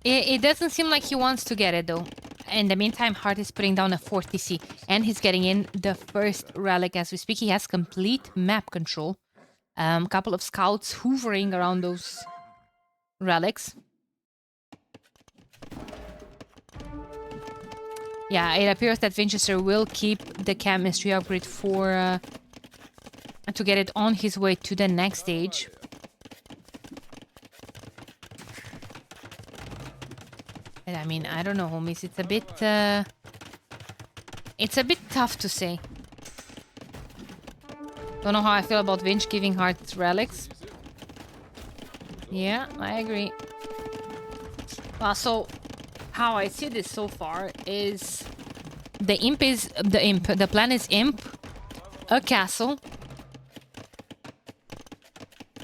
It doesn't seem like he wants to get it though. In the meantime, Hearttt is putting down a 40C and he's getting in the first relic as we speak. He has complete map control. Couple of scouts hoovering around those relics. Yeah, it appears that Vinchester will keep the chemistry upgrade for to get it on his way to the next stage. And I mean, I don't know, homies. It's a bit tough to say. Don't know how I feel about Vinch giving Hearttt relics. Yeah, I agree. Well, so how I see this so far is the plan is imp, a castle,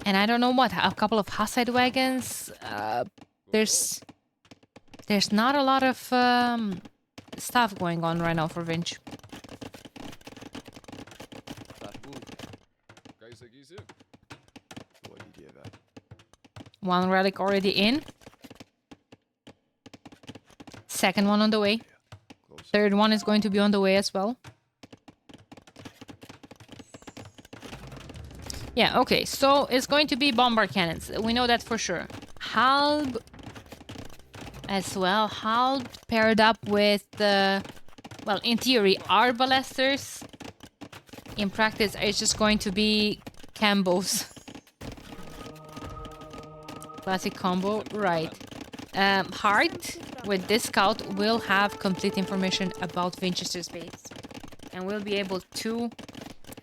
and I don't know what, a couple of Hussite wagons. There's not a lot of stuff going on right now for Vinch. One relic already in. Second one on the way. Third one is going to be on the way as well. Yeah, okay, so it's going to be bombard cannons. We know that for sure. Halb as well. Halb paired up with, well, in theory, arbalesters. In practice, it's just going to be combos. Classic combo, right. Hearttt, with this scout, will have complete information about Vinchester's base. And will be able to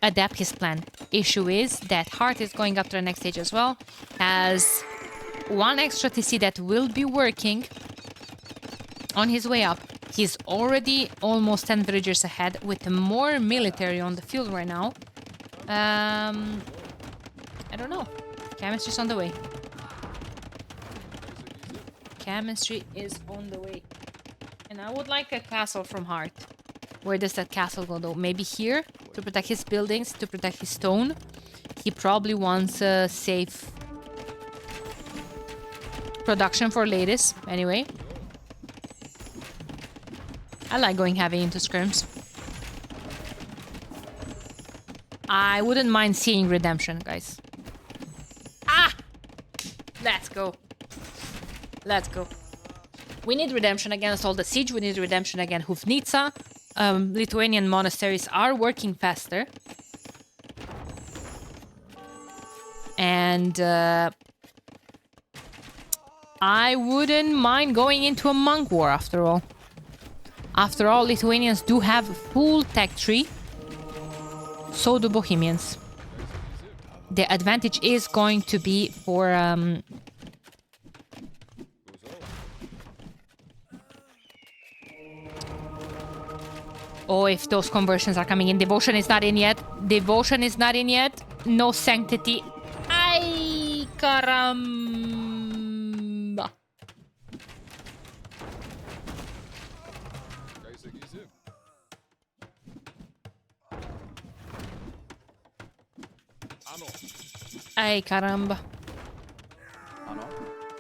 adapt his plan. Issue is that Hearttt is going up to the next stage as well. Has one extra TC that will be working on his way up. He's already almost 10 villagers ahead with more military on the field right now. I don't know. Chemistry's on the way. Chemistry is on the way. And I would like a castle from Hearttt. Where does that castle go though? Maybe here? To protect his buildings, to protect his stone. He probably wants a safe production for ladies. Anyway. I like going heavy into scrims. I wouldn't mind seeing redemption, guys. Ah! Let's go. Let's go. We need redemption against all the siege. We need redemption against Hufnica. Lithuanian monasteries are working faster. And I wouldn't mind going into a monk war after all. After all, Lithuanians do have a full tech tree. So do Bohemians. The advantage is going to be for... Oh, if those conversions are coming in. Devotion is not in yet. Devotion is not in yet. No sanctity. Ay, caramba. Ay, caramba.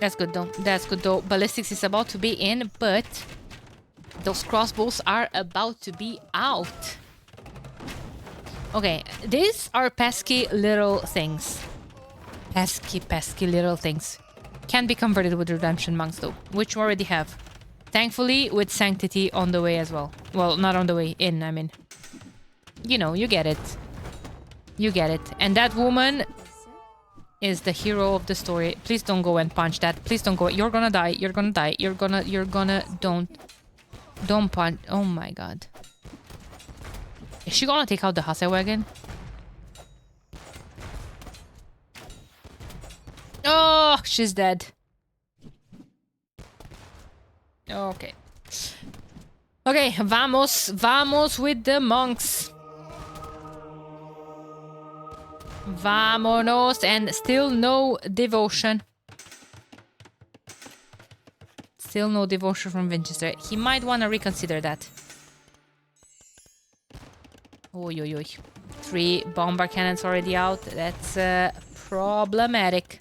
That's good though. That's good though. Ballistics is about to be in, but those crossbows are about to be out. Okay, these are pesky little things. Pesky little things. Can be converted with redemption monks though, which we already have. Thankfully, with sanctity on the way as well. Well, not on the way in, I mean. You know, you get it. You get it. And that woman is the hero of the story. Please don't go and punch that. Please don't go. You're gonna die. You're gonna die. You're gonna don't punch. Oh my god. Is she gonna take out the Hase wagon? Oh, she's dead. Okay. Okay, vamos with the monks. Vamonos, and still no devotion. Still no devotion from Vinchester. He might want to reconsider that. Oi, oi, oi. 3 bomber cannons already out. That's problematic.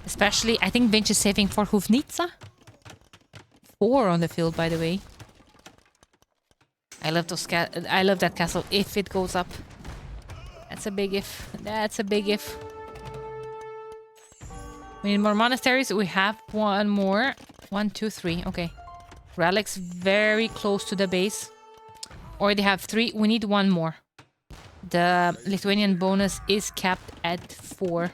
Especially, I think Vinch is saving for Hufnica. 4 on the field, by the way. I love those I love that castle if it goes up. That's a big if. That's a big if. We need more monasteries. We have one more. 1, 2, 3. Okay. Relics very close to the base. Already have 3. We need 1 more. The Lithuanian bonus is capped at 4.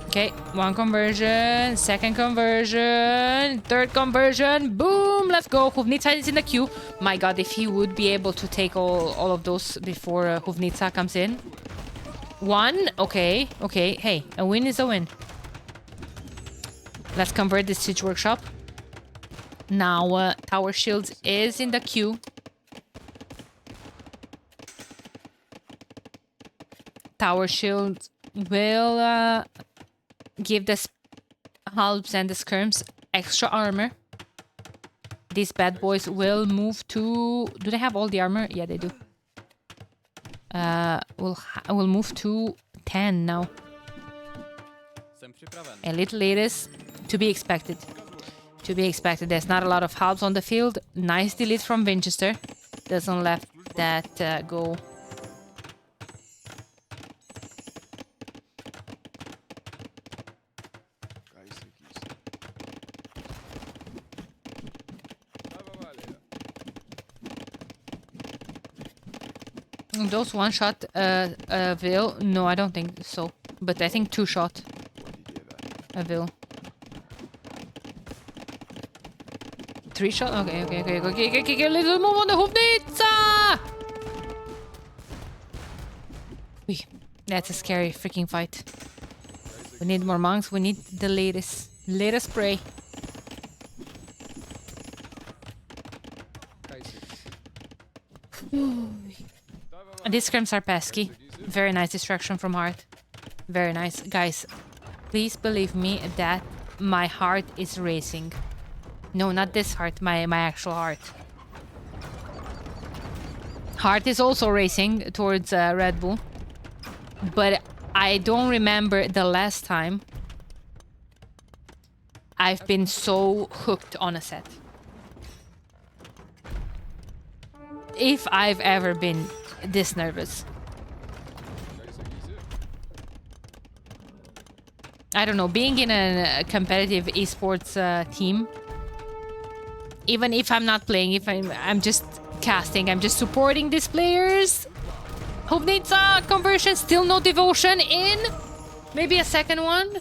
Okay, 1 conversion, 2nd conversion, 3rd conversion, boom, let's go. Hufnica is in the queue. My god, if he would be able to take all of those before Hufnica comes in. 1, okay, okay, hey, a win is a win. Let's convert this siege workshop. Now, Tower Shields is in the queue. Tower Shields will give the halbs and the skirms extra armor. These bad boys will move to... Do they have all the armor? Yeah, they do. We'll move to 10 now. Elite leaders, to be expected. To be expected. There's not a lot of halbs on the field. Nice delete from Vinchester. Doesn't let that go. Those one-shot Vil? No, I don't think so. But I think 2-shot Vil. 3-shot? Okay. Little move on the Hufnica! That's a scary freaking fight. We need more monks. We need the latest. Let us pray. These scrims are pesky. Very nice distraction from Hearttt. Very nice. Guys, please believe me that my heart is racing. No, not this heart, my actual heart. Hearttt is also racing towards RedBull. But I don't remember the last time I've been so hooked on a set. If I've ever been this nervous. I don't know, being in a competitive esports team, even if I'm not playing, if I'm just casting, I'm just supporting these players. Hufnica conversion, still no devotion in. Maybe a second one.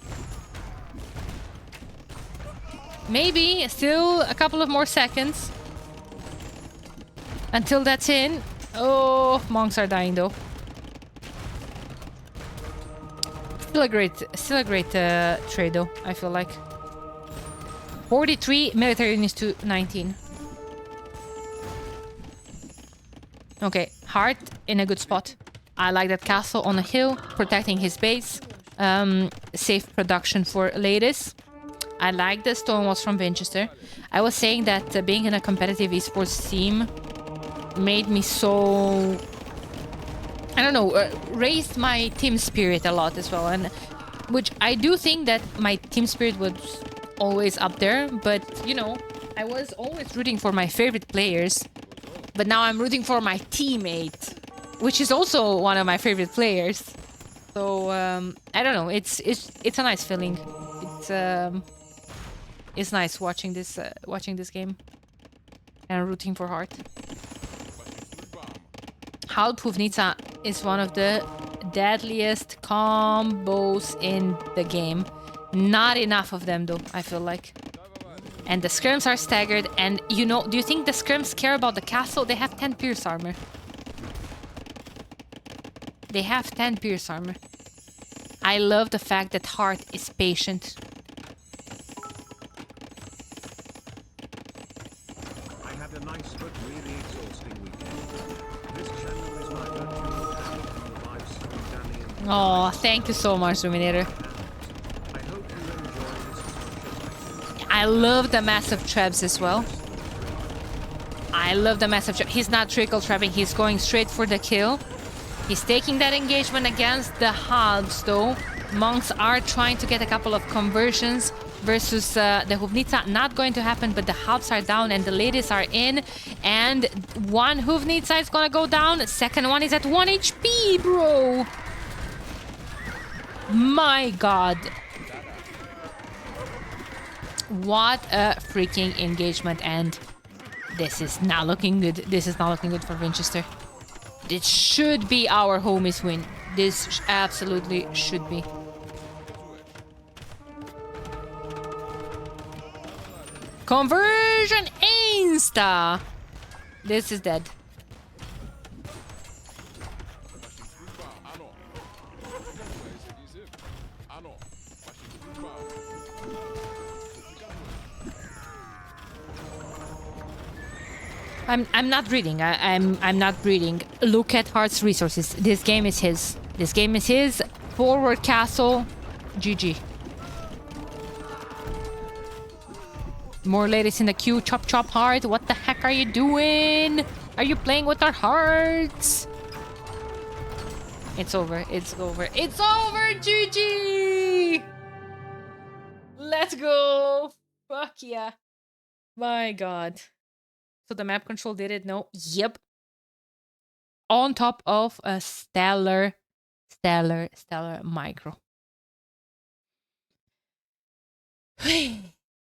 Maybe still a couple of more seconds until that's in. Oh, monks are dying though. Still a great trade though, I feel like. 43, military units to 19. Okay, Hearttt in a good spot. I like that castle on a hill, protecting his base. Safe production for ladies. I like the stone walls from Vinchester. I was saying that being in a competitive esports team made me so... I don't know, raised my team spirit a lot as well. And which I do think that my team spirit was always up there. But, you know, I was always rooting for my favorite players. But now I'm rooting for my teammate, which is also one of my favorite players. So, I don't know. It's a nice feeling. It's nice watching this game and rooting for Hearttt. Halbhufnica is one of the deadliest combos in the game. Not enough of them though, I feel like. And the scrims are staggered, and you know, do you think the scrims care about the castle? They have 10 pierce armor. They have 10 pierce armor. I love the fact that Hearttt is patient. I had a nice but really exhausting weekend. This channel is my virtual channel from the live stream Danny and Oh, thank you so much, Dominator. I hope you enjoy this as much as I do. I love the massive traps as well. I love the massive trap. He's not trickle trapping, he's going straight for the kill. He's taking that engagement against the halves though. Monks are trying to get a couple of conversions versus the Hufnica. Not going to happen, but the halves are down and the ladies are in. And one Hufnica is gonna go down. Second one is at 1 HP, bro. My god. What a freaking engagement, and this is not looking good. This is not looking good for Vinchester. This should be our homies win. This absolutely should be. Conversion insta. This is dead. I'm not breeding. I'm not breeding. Look at Heartt's resources. This game is his. This game is his. Forward castle. GG. More ladies in the queue. Chop chop Hearttt. What the heck are you doing? Are you playing with our hearts? It's over. It's over. It's over. GG. Let's go. Fuck yeah. My god. So the map control did it? No. Yep. On top of a stellar micro.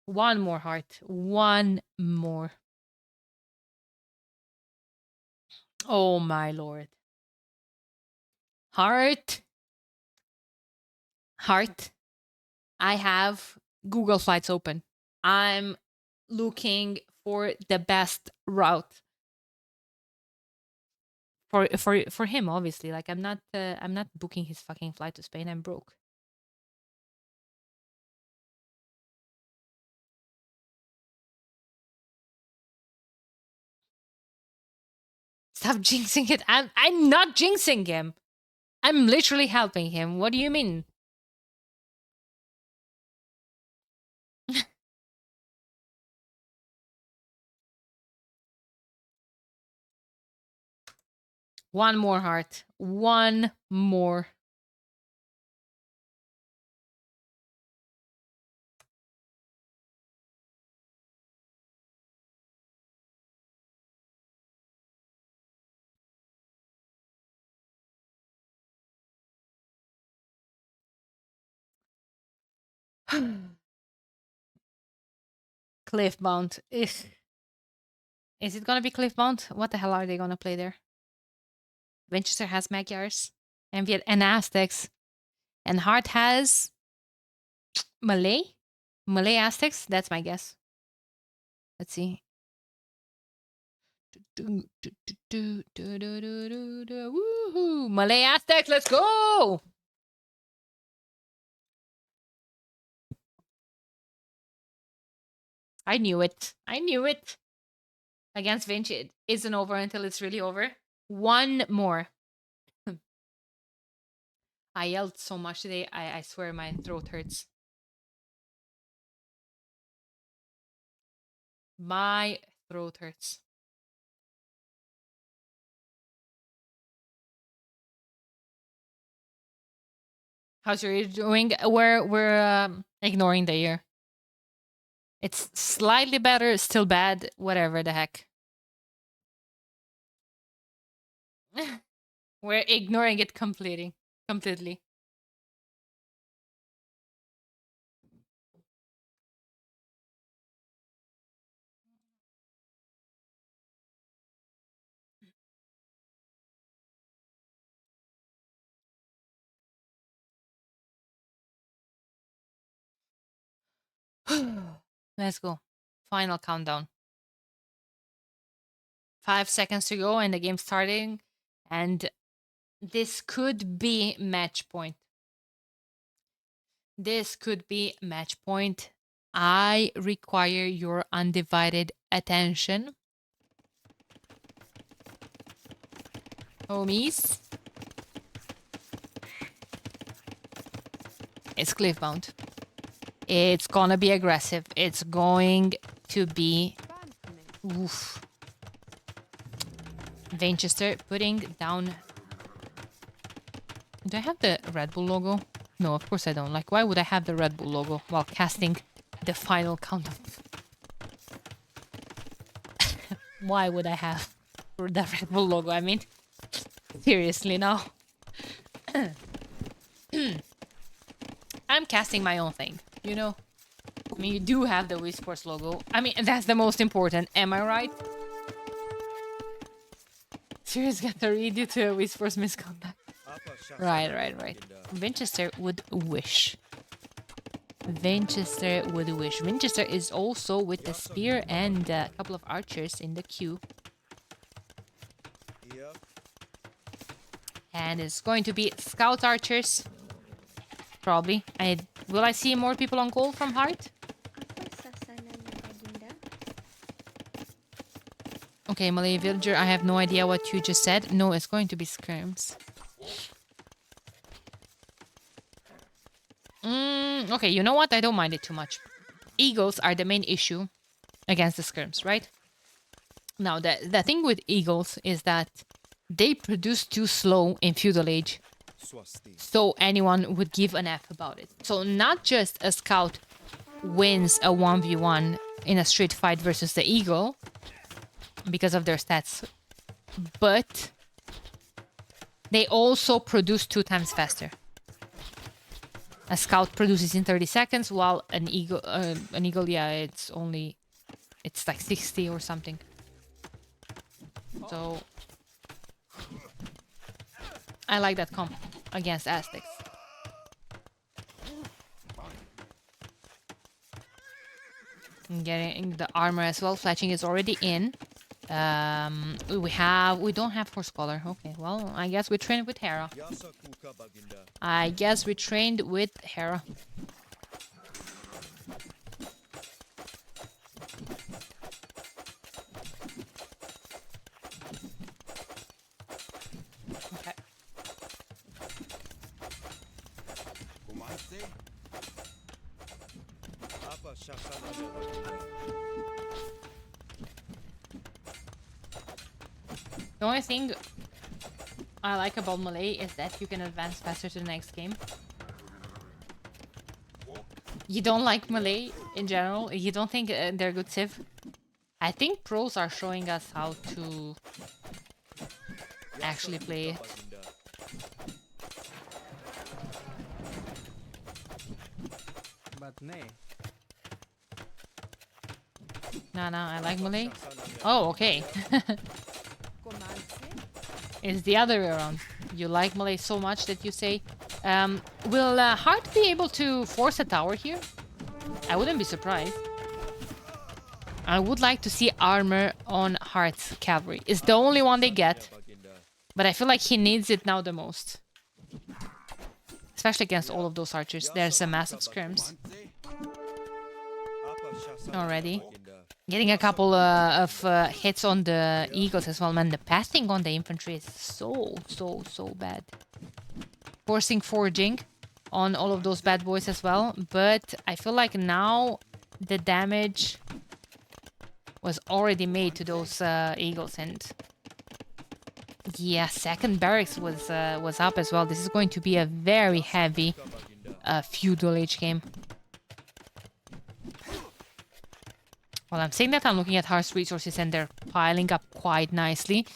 One more Hearttt. One more. Oh my lord. Hearttt. I have Google Flights open. I'm looking for the best route for him, obviously. Like I'm not booking his fucking flight to Spain. I'm broke. Stop jinxing it. I'm not jinxing him. I'm literally helping him. What do you mean? One more Hearttt. One more. Cliffbound. Is it gonna be Cliffbound? What the hell are they gonna play there? Vinchester has Magyars and Aztecs. And Hearttt has Malay? Malay Aztecs? That's my guess. Let's see. Woohoo! Malay Aztecs, let's go! I knew it. I knew it. Against Vinci, it isn't over until it's really over. One more. I yelled so much today. I swear my throat hurts. My throat hurts. How's your ear doing? We're ignoring the ear. It's slightly better, still bad, whatever the heck. We're ignoring it completely. Let's go. Final countdown. 5 seconds to go and the game's starting. And this could be match point. This could be match point. I require your undivided attention. Homies. It's cliffbound. It's gonna be aggressive. It's going to be... Oof. Vinchester putting down... Do I have the Red Bull logo? No, of course I don't. Like, why would I have the Red Bull logo while casting the final countdown? Why would I have the Red Bull logo? I mean, seriously now. I'm casting my own thing, you know? I mean, you do have the Wii Sports logo. I mean, that's the most important. Am I right? Serious got to read you to a Wii Sports misconduct. Right. Vinchester would wish. Vinchester is also with the spear and a couple of archers in the queue. And it's going to be scout archers. Probably. Will I see more people on goal from Hearttt? Okay, Malay Villager, I have no idea what you just said. No, it's going to be scrims. Okay, you know what? I don't mind it too much. Eagles are the main issue against the scrims, right? Now, the thing with eagles is that they produce too slow in feudal age. So anyone would give an F about it. So not just a scout wins a 1v1 in a street fight versus the eagle because of their stats, but they also produce 2 times faster. A scout produces in 30 seconds, while an eagle, yeah, it's like 60 or something. So I like that comp against Aztecs. I'm getting the armor as well. Fletching is already in. We don't have Horse Collar. Okay, well, I guess we trained with Hera. Okay. The only thing I like about Malay is that you can advance faster to the next game. You don't like Malay in general? You don't think they're good Civ? I think pros are showing us how to actually play it. Nah, I like Malay. Oh, okay. It's the other way around. You like Malay so much that you say, will Hearttt be able to force a tower here? I wouldn't be surprised. I would like to see armor on Heartt's cavalry. It's the only one they get. But I feel like he needs it now the most. Especially against all of those archers. There's a massive scrims. already. Getting a couple of hits on the Eagles as well, man. The passing on the infantry is so bad. Forcing forging on all of those bad boys as well. But I feel like now the damage was already made to those Eagles. And yeah, second barracks was up as well. This is going to be a very heavy feudal age game. While I'm saying that, I'm looking at Heartt's resources and they're piling up quite nicely.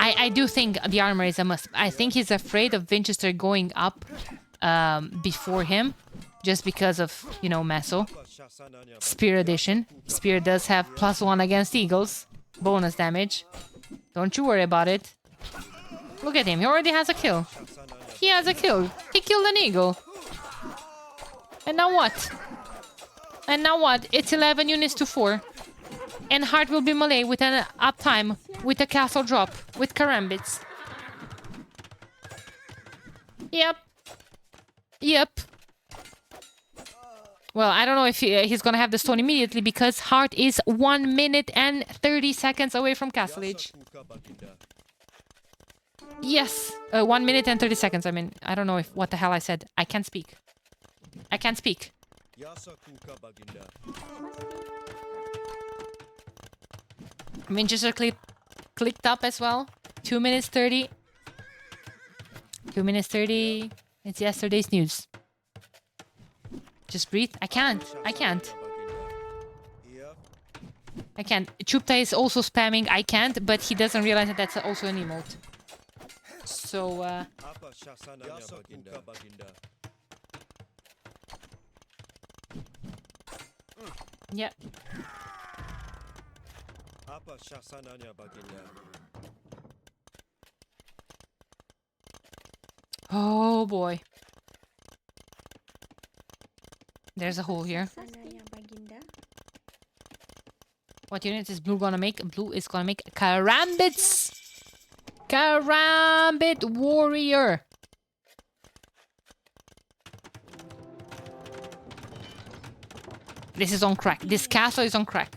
I do think the armor is a must. I think he's afraid of Vinchester going up before him, just because of, you know, Meso. Spear edition. Spear does have +1 against Eagles. Bonus damage. Don't you worry about it. Look at him. He already has a kill. He has a kill. He killed an eagle. And now what? And now what? It's 11 units to 4. And Heartt will be melee with an uptime, with a castle drop, with karambits. Yep. Yep. Well, I don't know if he's gonna have the stone immediately, because Heartt is 1 minute and 30 seconds away from Castle Age. Yes, 1 minute and 30 seconds. I mean, I don't know if what the hell I said. I can't speak. I can't speak. Vinchester clicked up as well. 2 minutes 30. 2 minutes 30. It's yesterday's news. Just breathe. I can't. I can't. I can't. Chupta is also spamming. I can't, but he doesn't realize that that's also an emote. So, yeah. Oh boy. There's a hole here. What unit is blue gonna make? Blue is gonna make karambits! Karambit warrior! This is on crack. This castle is on crack.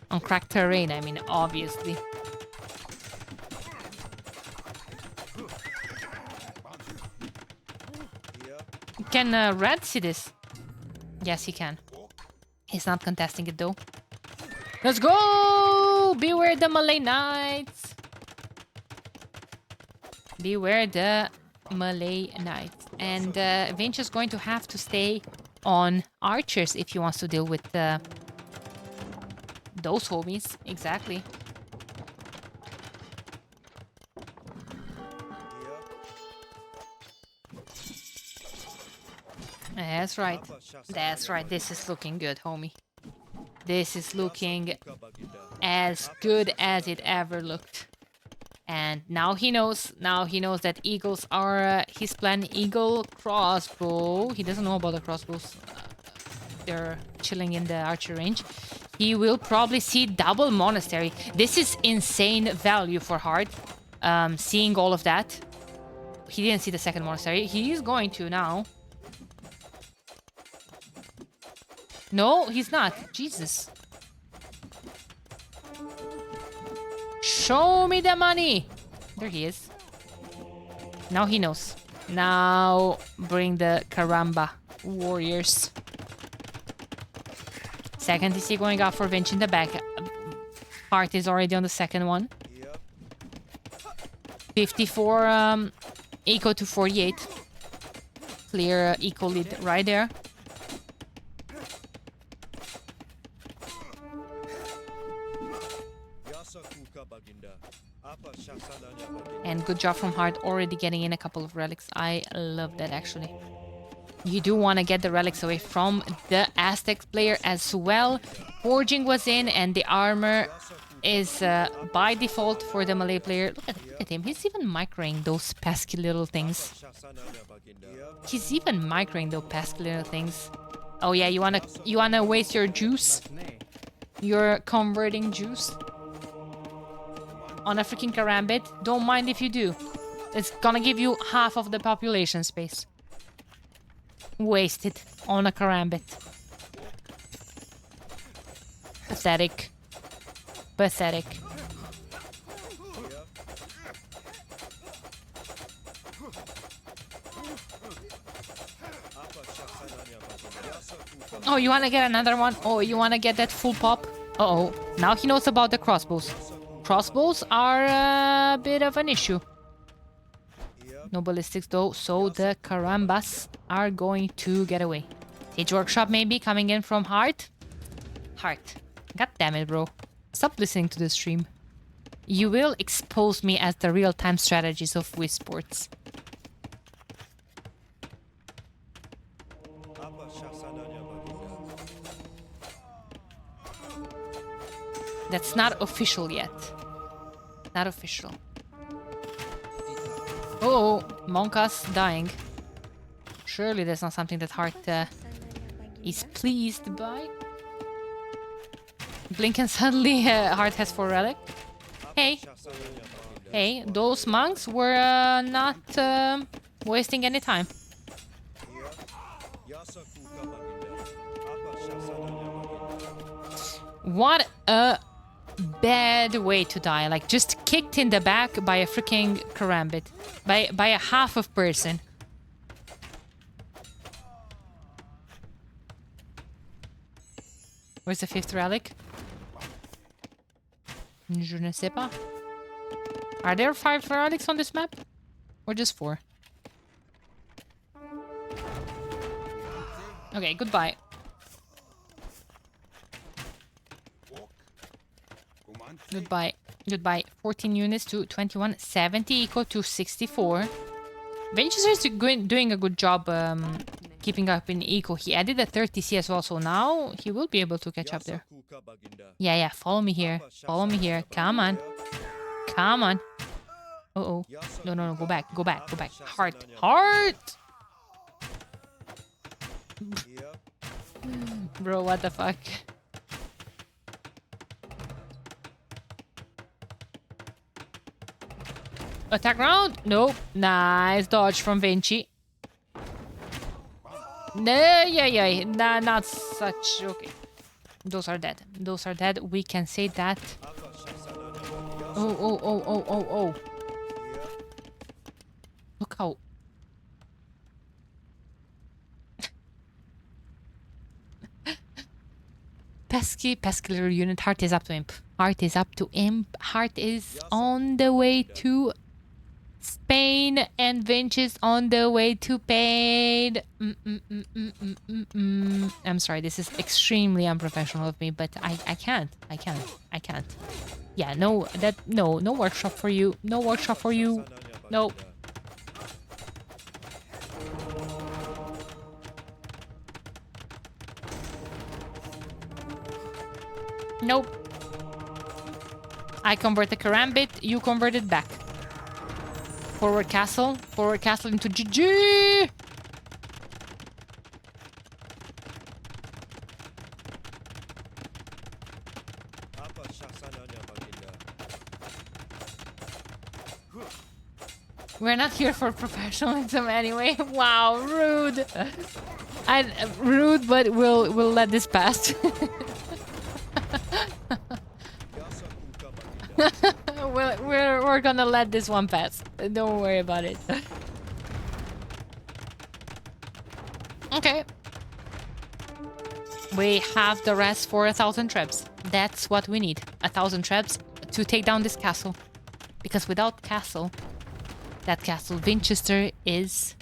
On crack terrain, I mean, obviously. Can Red see this? Yes, he can. He's not contesting it, though. Let's go! Beware the Malay Knights! Beware the Malay Knights. And Vinch is going to have to stay on archers if he wants to deal with those homies. Exactly. That's right. That's right. This is looking good, homie. This is looking as good as it ever looked. And now he knows. Now he knows that eagles are his plan. Eagle crossbow. He doesn't know about the crossbows. They're chilling in the archer range. He will probably see double monastery. This is insane value for Heartt. Seeing all of that. He didn't see the second monastery. He is going to now. No, he's not. Jesus. Show me the money. There he is. Now he knows. Now bring the Karamba warriors. Second TC going up for Vinch in the back. Heartt is already on the second one. 54 eco to 48. Clear eco lead right there. And good job from Heartt, already getting in a couple of relics. I love that, actually. You do want to get the relics away from the Aztec player as well. Forging was in, and the armor is by default for the Malay player. Look at him. He's even microing those pesky little things. He's even microing those pesky little things. Oh yeah, you wanna waste your juice? Your converting juice? On a freaking karambit? Don't mind if you do. It's gonna give you half of the population space. Wasted on a karambit. Pathetic. Pathetic. Oh, you wanna get another one? Oh, you wanna get that full pop? Uh-oh. Now he knows about the crossbows. Crossbows are a bit of an issue. No ballistics though, so the Karambas are going to get away. Sage Workshop maybe coming in from Hearttt? Hearttt. God damn it, bro. Stop listening to the stream. You will expose me as the real-time strategies of Wii Sports. That's not official yet. Not official. Oh, Monkas dying. Surely that's not something that Hearttt is pleased by. Blink and suddenly Hearttt has 4 relic. Hey. Hey, those monks were not wasting any time. What a bad way to die. Like, just kicked in the back by a freaking karambit. By a half of person. Where's the 5th relic? Je ne sais pas. Are there 5 relics on this map? Or just 4? Okay, goodbye. Goodbye. Goodbye. 14 units to 21. 70 equal to 64. Vinchester is doing a good job keeping up in eco. He added a 30C as well, so now he will be able to catch up there. Yeah, yeah. Follow me here. Follow me here. Come on. Come on. Uh-oh. No, no, no. Go back. Go back. Go back. Hearttt. Hearttt! Bro, what the fuck? Attack round? Nope. Nice dodge from Vinci. No, yeah, yeah. Nah, not such. Okay. Those are dead. Those are dead. We can say that. Oh, oh, oh, oh, oh, oh. Look how... pesky little unit. Hearttt is up to imp. Hearttt is up to imp. Hearttt is on the way to Spain, and Vinch is on the way to paid. I'm sorry, this is extremely unprofessional of me, but I can't. Yeah, no workshop for you. No workshop for you. No. Nope. I convert the karambit, you convert it back. Forward castle into GG! We're not here for professionalism anyway. Wow, rude. Rude, but we'll let this pass. We're gonna let this one pass. Don't worry about it. Okay. We have the rest for 1,000 trebs. That's what we need. 1,000 trebs to take down this castle. Because without castle, that castle, Vinchester, is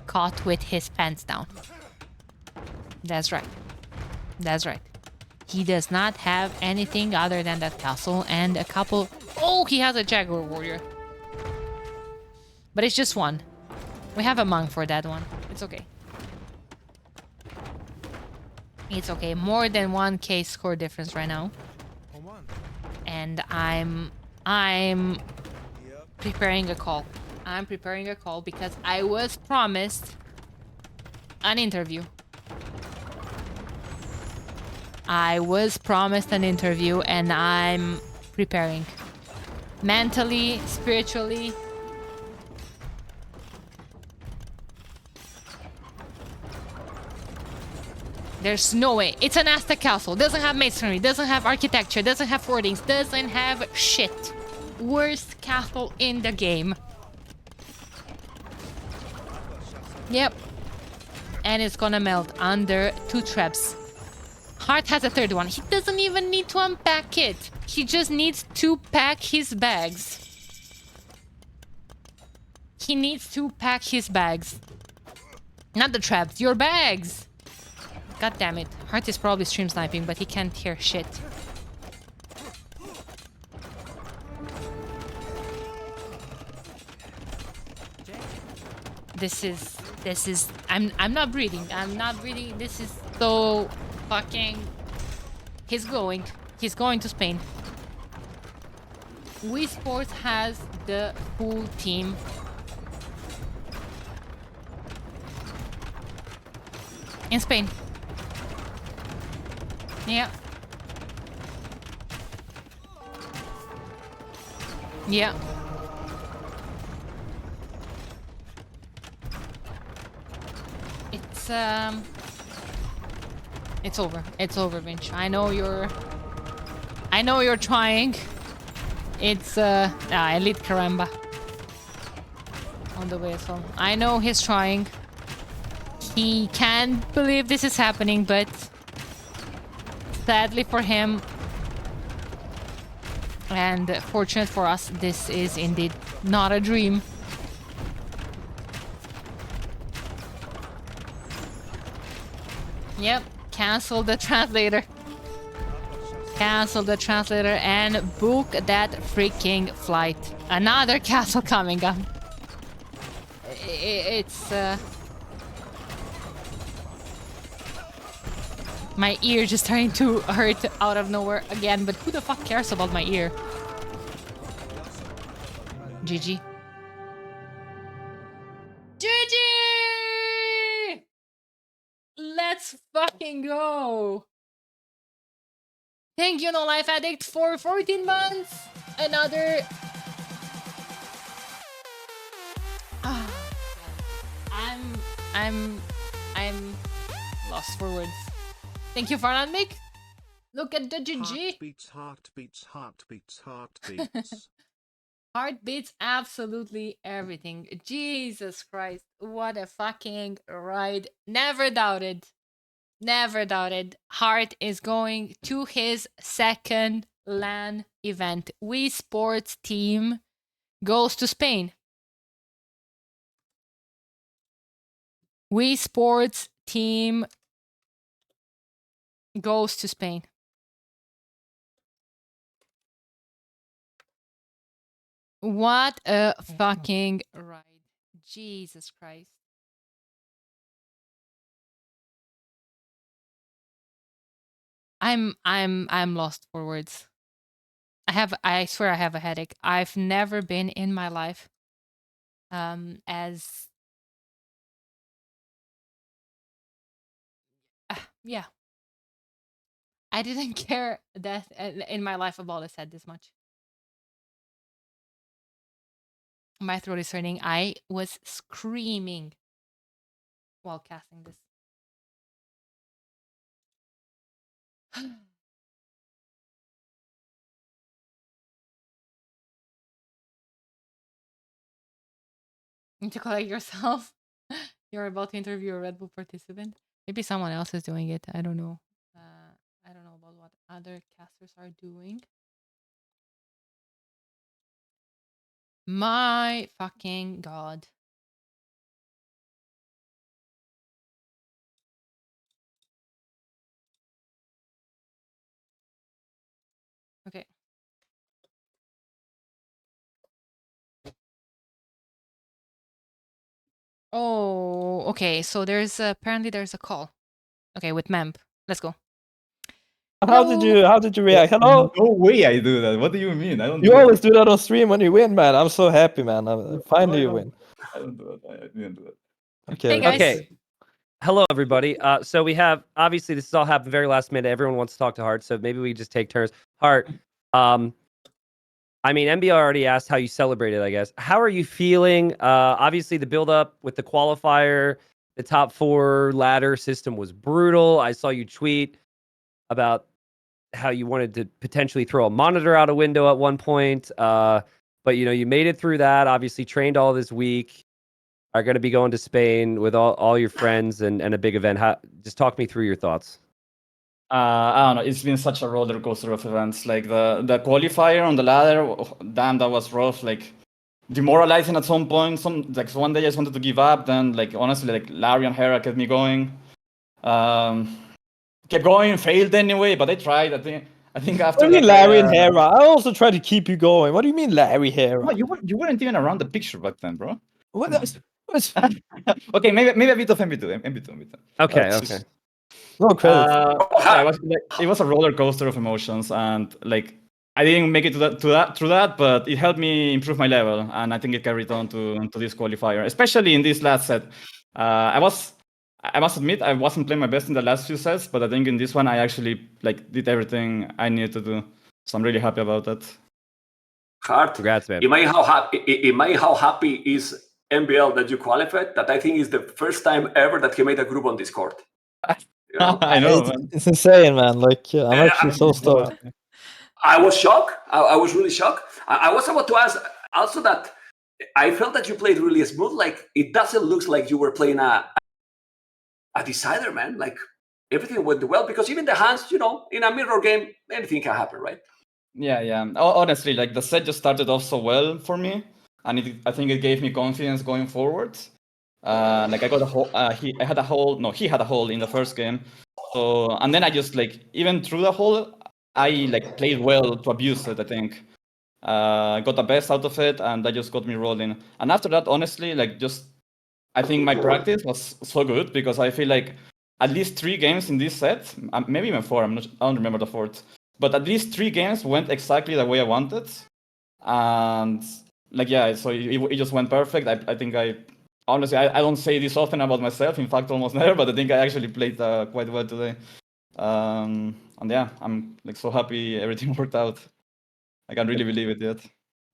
caught with his pants down. That's right. That's right. He does not have anything other than that castle and a couple... Oh, he has a Jaguar Warrior. But it's just one. We have a monk for that one. It's okay. It's okay. More than 1k score difference right now. And I'm preparing a call. I'm preparing a call because I was promised an interview. I was promised an interview and I'm preparing. Mentally, spiritually. There's no way. It's an Aztec castle. Doesn't have masonry. Doesn't have architecture. Doesn't have fordings. Doesn't have shit. Worst castle in the game. Yep. And it's gonna melt under 2 traps. Hearttt has a 3rd one. He doesn't even need to unpack it. He just needs to pack his bags. He needs to pack his bags. Not the traps, your bags! God damn it. Hearttt is probably stream sniping, but he can't hear shit. This is I'm not breathing. I'm not breathing. This is so fucking. He's going to Spain. Wii Sports has the full team. In Spain. Yeah. Yeah. It's over. It's over, Vinch. I know you're trying. It's Elite Caramba on the way as well. I know he's trying. He can't believe this is happening, but sadly for him and fortunate for us, this is indeed not a dream. Yep, cancel the translator. Cancel the translator and book that freaking flight. Another castle coming up. It's my ear just starting to hurt out of nowhere again, but who the fuck cares about my ear? GG. GG! Let's fucking go! Thank you, No Life Addict, for 14 months. Another. I'm lost for words. Thank you, Farnanmik. Look at the GG. Heartbeats. Heartbeats. Heart beats absolutely everything. Jesus Christ, what a fucking ride. Never doubted. Never doubted. Hearttt is going to his 2nd LAN event. Wii Sports team goes to Spain. Wii Sports team goes to Spain. What a fucking ride. Jesus Christ. I'm lost for words. I swear I have a headache. I've never been in my life as yeah. I didn't care that in my life about a set this much. My throat is hurting. I was screaming while casting this. Need to collect yourself. You're about to interview a RedBull participant. Maybe someone else is doing it. I don't know. I don't know about what other casters are doing. My fucking god. Okay. Oh, okay. So there's apparently there's a call. Okay, with Memp. Let's go. How did you react? Hello? No way I do that. What do you mean? I don't You do always that. do that on stream when you win, man. I'm so happy, man. Finally you win. I don't do that. I didn't do that. Okay. Hey, guys. Okay. Hello, everybody. So we have, obviously, this has all happened very last minute. Everyone wants to talk to Hearttt, so maybe we just take turns. Hearttt, I mean, NBA already asked how you celebrated, I guess. How are you feeling? Obviously, the build-up with the qualifier, The top 4 ladder system was brutal. I saw you tweet about how you wanted to potentially throw a monitor out a window at one point. But you made it through that. Obviously, trained all this week. Are going to be going to Spain with all your friends and a big event. Just talk me through your thoughts. I don't know. It's been such a roller coaster of events. Like the qualifier on the ladder, damn, that was rough. Like demoralizing at some point. One day I just wanted to give up. Then honestly, Larry and Hera kept me going. Kept going, failed anyway, but I tried. I think after. What do you mean Larry and Hera? I also tried to keep you going. What do you mean Larry Hera? No, you weren't even around the picture back then, bro. What? Okay, maybe a bit of MB2. Okay. No credit. It was a roller coaster of emotions, and I didn't make it through that, but it helped me improve my level, and I think it carried on to this qualifier, especially in this last set. I must admit I wasn't playing my best in the last few sets, but I think in this one I actually did everything I needed to do, so I'm really happy about that. Hearttt, Congrats, man. imagine how happy is MBL that you qualified. That I think is the first time ever that he made a group on Discord. I know, man. It's insane, man. I'm actually so stoked. I was shocked. I was really shocked. I was about to ask also that I felt that you played really smooth. It doesn't look like you were playing a decider, man. Everything went well, because even the hands, in a mirror game, anything can happen, right? Yeah. Honestly, the set just started off so well for me, and I think it gave me confidence going forward. I got a hole. He had a hole in the first game. So, and then I just even through the hole, I played well to abuse it. I think got the best out of it, and that just got me rolling. And after that, honestly, I think my practice was so good, because I feel at least 3 games in this set, maybe even 4. I don't remember the 4th, but at least 3 games went exactly the way I wanted, and so it just went perfect. I think honestly, I don't say this often about myself. In fact, almost never. But I think I actually played quite well today. And yeah, I'm so happy everything worked out. I can't really believe it yet.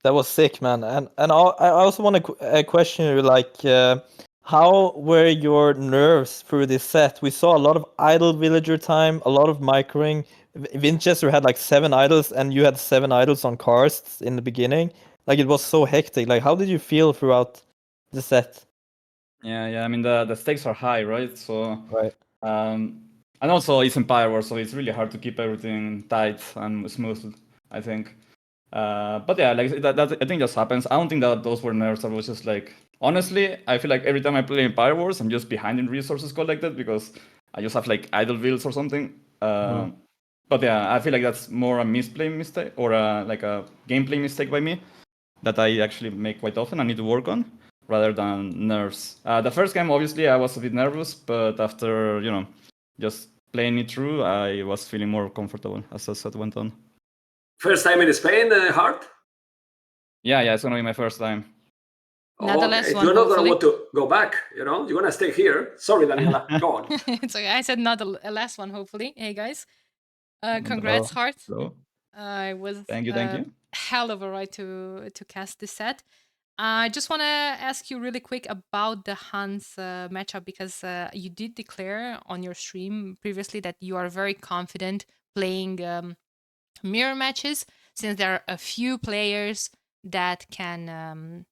That was sick, man. And I also want to question you, how were your nerves through this set? We saw a lot of idle villager time, a lot of microing. Vinchester had 7 idols, and you had 7 idols on karsts in the beginning. It was so hectic. How did you feel throughout the set? Yeah. I mean, the stakes are high, right? So Right. and also it's Empire War, so it's really hard to keep everything tight and smooth, I think. But yeah, that I think just happens. I don't think that those were nerves. I was just honestly, I feel every time I play Empire Wars, I'm just behind in resources collected, because I just have idle builds or something. But yeah, I feel that's more a misplay mistake, or a gameplay mistake by me that I actually make quite often. I need to work on, rather than nerves. The first game, obviously, I was a bit nervous, but after just playing it through, I was feeling more comfortable as the set went on. First time in Spain, Hearttt? Yeah, it's gonna be my first time. Not the last one, You're not gonna hopefully. want to go back, you're gonna stay here. Sorry, Daniela, go on. It's okay. I said not a last one, hopefully. Hey guys, congrats, Hearttt. So, It was thank you. hell of a ride to cast this set. I just want to ask you really quick about the Hans matchup, because you did declare on your stream previously that you are very confident playing mirror matches, since there are a few players that can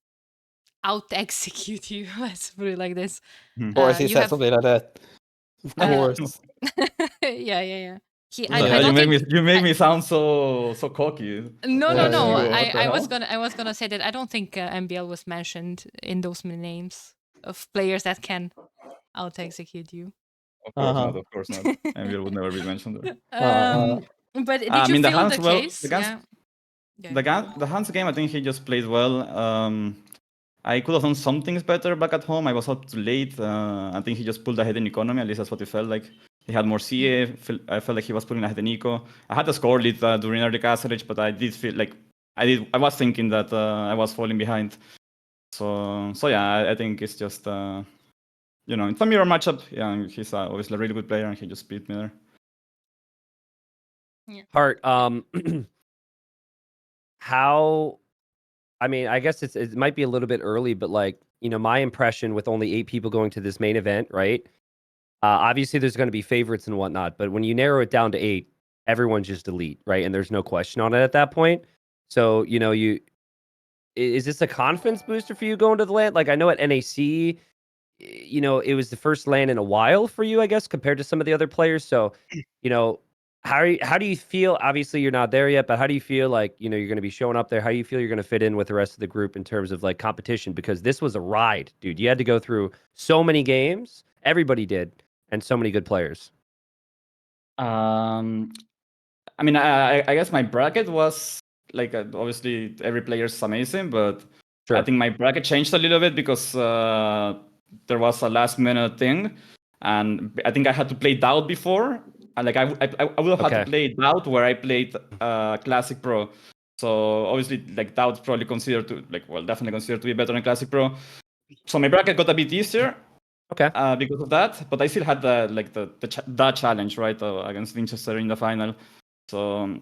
out-execute you. Let's put it like this. Of course, he you said have- something like that. Of course. yeah. You make me sound so cocky. No. What the I was hell? gonna say that I don't think MBL was mentioned in those many names of players that can out-execute you. Of course not. MBL would never be mentioned there. But did I you mean, the feel Hans, the well, case? the Hans- Yeah. The Hans game, I think he just played well. I could have done some things better back at home. I was up too late. I think he just pulled ahead in economy. At least that's what it felt like. He had more CA. I felt like he was pulling ahead in eco. I had a score lead during early castlage, but I did feel like I was thinking that I was falling behind. So yeah, I think it's just it's a mirror matchup. Yeah, he's obviously a really good player, and he just beat me there. Hearttt, how I mean, I guess it might be a little bit early, but like, you know, my impression with only 8 people going to this main event, right? Obviously, there's going to be favorites and whatnot, but when you narrow it down to 8, everyone's just elite, right? And there's no question on it at that point. So, you know, is this a confidence booster for you going to the land? Like, I know at NAC, you know, it was the first LAN in a while for you, I guess, compared to some of the other players. So, you know, how do you feel? Obviously, you're not there yet, but how do you feel like, you know, you're going to be showing up there? How do you feel you're going to fit in with the rest of the group in terms of like competition? Because this was a ride, dude. You had to go through so many games. Everybody did, and so many good players. I mean, I guess my bracket was like obviously every player is amazing, but Sure. I think my bracket changed a little bit because there was a last minute thing, and I think I had to play Doubt before. And like I would have had Okay. to play Doubt where I played Classic Pro. So obviously, like Doubt's probably considered to definitely considered to be better than Classic Pro. So my bracket got a bit easier. Okay. Because of that, but I still had that challenge, right, against Vinchester in the final. So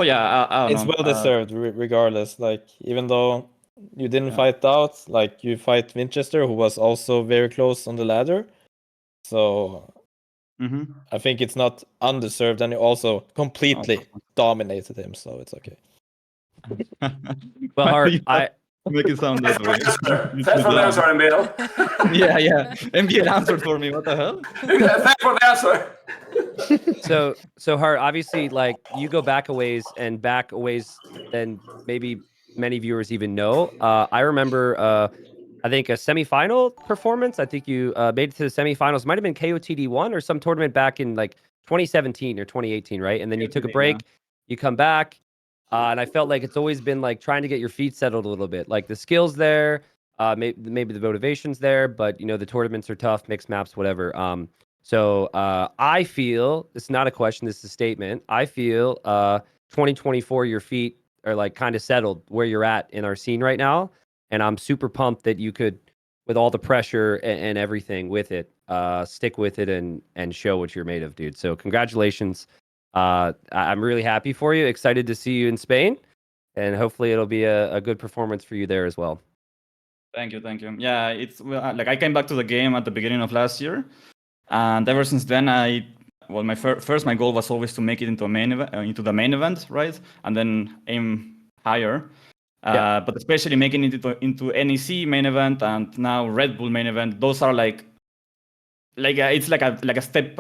yeah, I don't It's know. well deserved, regardless. Like, even though you didn't Yeah. fight out, like you fight Vinchester, who was also very close on the ladder. So I think it's not undeserved, and you also completely dominated him. So it's okay. Well, Heartt, Make it sound that way. Thanks for the answer, MBL. Yeah. MBL answered for me. What the hell? Thanks for the answer. So Heartt, obviously, like you go back a ways than maybe many viewers even know. I remember, I think a semifinal performance. I think you made it to the semifinals. Might have been KOTD1 or some tournament back in like 2017 or 2018, right? And then you took a break. You come back, and I felt like it's always been like trying to get your feet settled a little bit. Like the skills there, maybe the motivation's there, but you know the tournaments are tough, mixed maps, whatever. So I feel it's not a question, this is a statement. I feel 2024, your feet are like kind of settled where you're at in our scene right now. And I'm super pumped that you could, with all the pressure and everything with it, stick with it and show what you're made of, dude. So congratulations. I'm really happy for you. Excited to see you in Spain. And hopefully it'll be a good performance for you there as well. Thank you. Yeah, it's like I came back to the game at the beginning of last year. And ever since then, my first my goal was always to make it into the main event, right? And then aim higher. But especially making it into NEC main event and now RedBull main event, those are it's like a step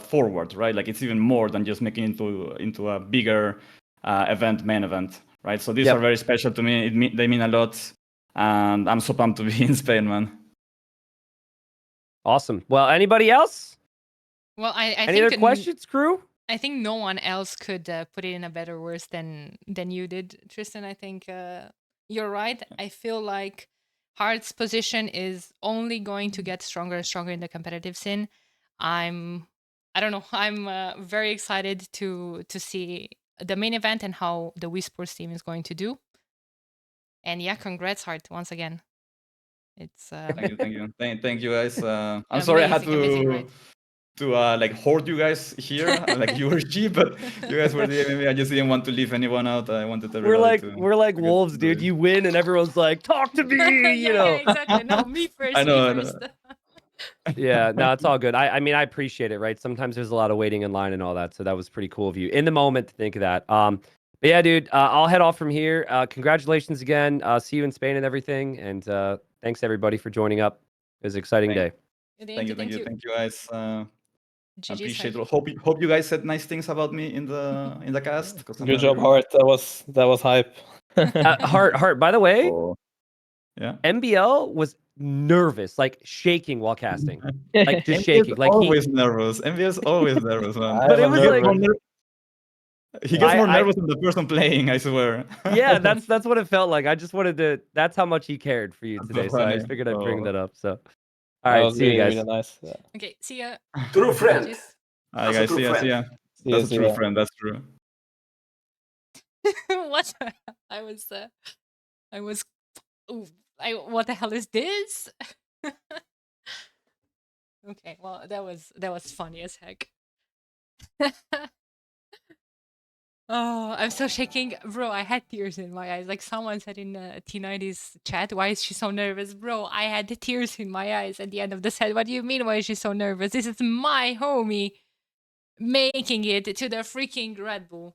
forward, right? Like it's even more than just making into a bigger main event, right? So these are very special to me. They mean a lot, and I'm so pumped to be in Spain, man. Awesome. Well, anybody else? Well, I Any think other questions, crew? I think no one else could put it in a better words than you did, Tristan. I think you're right. I feel like Heartt's position is only going to get stronger and stronger in the competitive scene. I don't know. I'm very excited to see the main event and how the Wii Sports team is going to do. And yeah, congrats, Heartt, once again. It's Thank you. Thank you, guys. I'm sorry I had to like hoard you guys here, like you were cheap, but you guys were the MMA. I just didn't want to leave anyone out. I wanted everybody We're like wolves, dude. You win and everyone's like, talk to me, you know. Yeah, exactly. No, me first. I know. Yeah, no, it's all good. I mean, I appreciate it, right? Sometimes there's a lot of waiting in line and all that, so that was pretty cool of you in the moment to think of that. But yeah, dude, I'll head off from here. Congratulations again. See you in Spain and everything, and thanks everybody for joining up. It was an exciting day. Thank you, guys. I appreciate it. Heartt. Hope you guys said nice things about me in the cast. Good job, Heartt. That was hype. Heartt. By the way, yeah, MBL was nervous, like shaking while casting, like just shaking. Like always nervous. MV is always nervous, man. But it was like he gets more nervous than the person playing. I swear. Yeah, that's what it felt like. I just wanted to. That's how much he cared for you That's today. so So I funny. figured I'd bring that up. So, all That right, was see you guys. really nice. Yeah. Okay, see ya. True friend. Hi guys, see ya. That's a true friend. That's true. What? What the hell is this? Okay, well that was funny as heck. Oh, I'm so shaking. Bro, I had tears in my eyes. Like someone said in T90's chat, why is she so nervous? Bro, I had the tears in my eyes at the end of the set. What do you mean, why is she so nervous? This is my homie making it to the freaking Red Bull.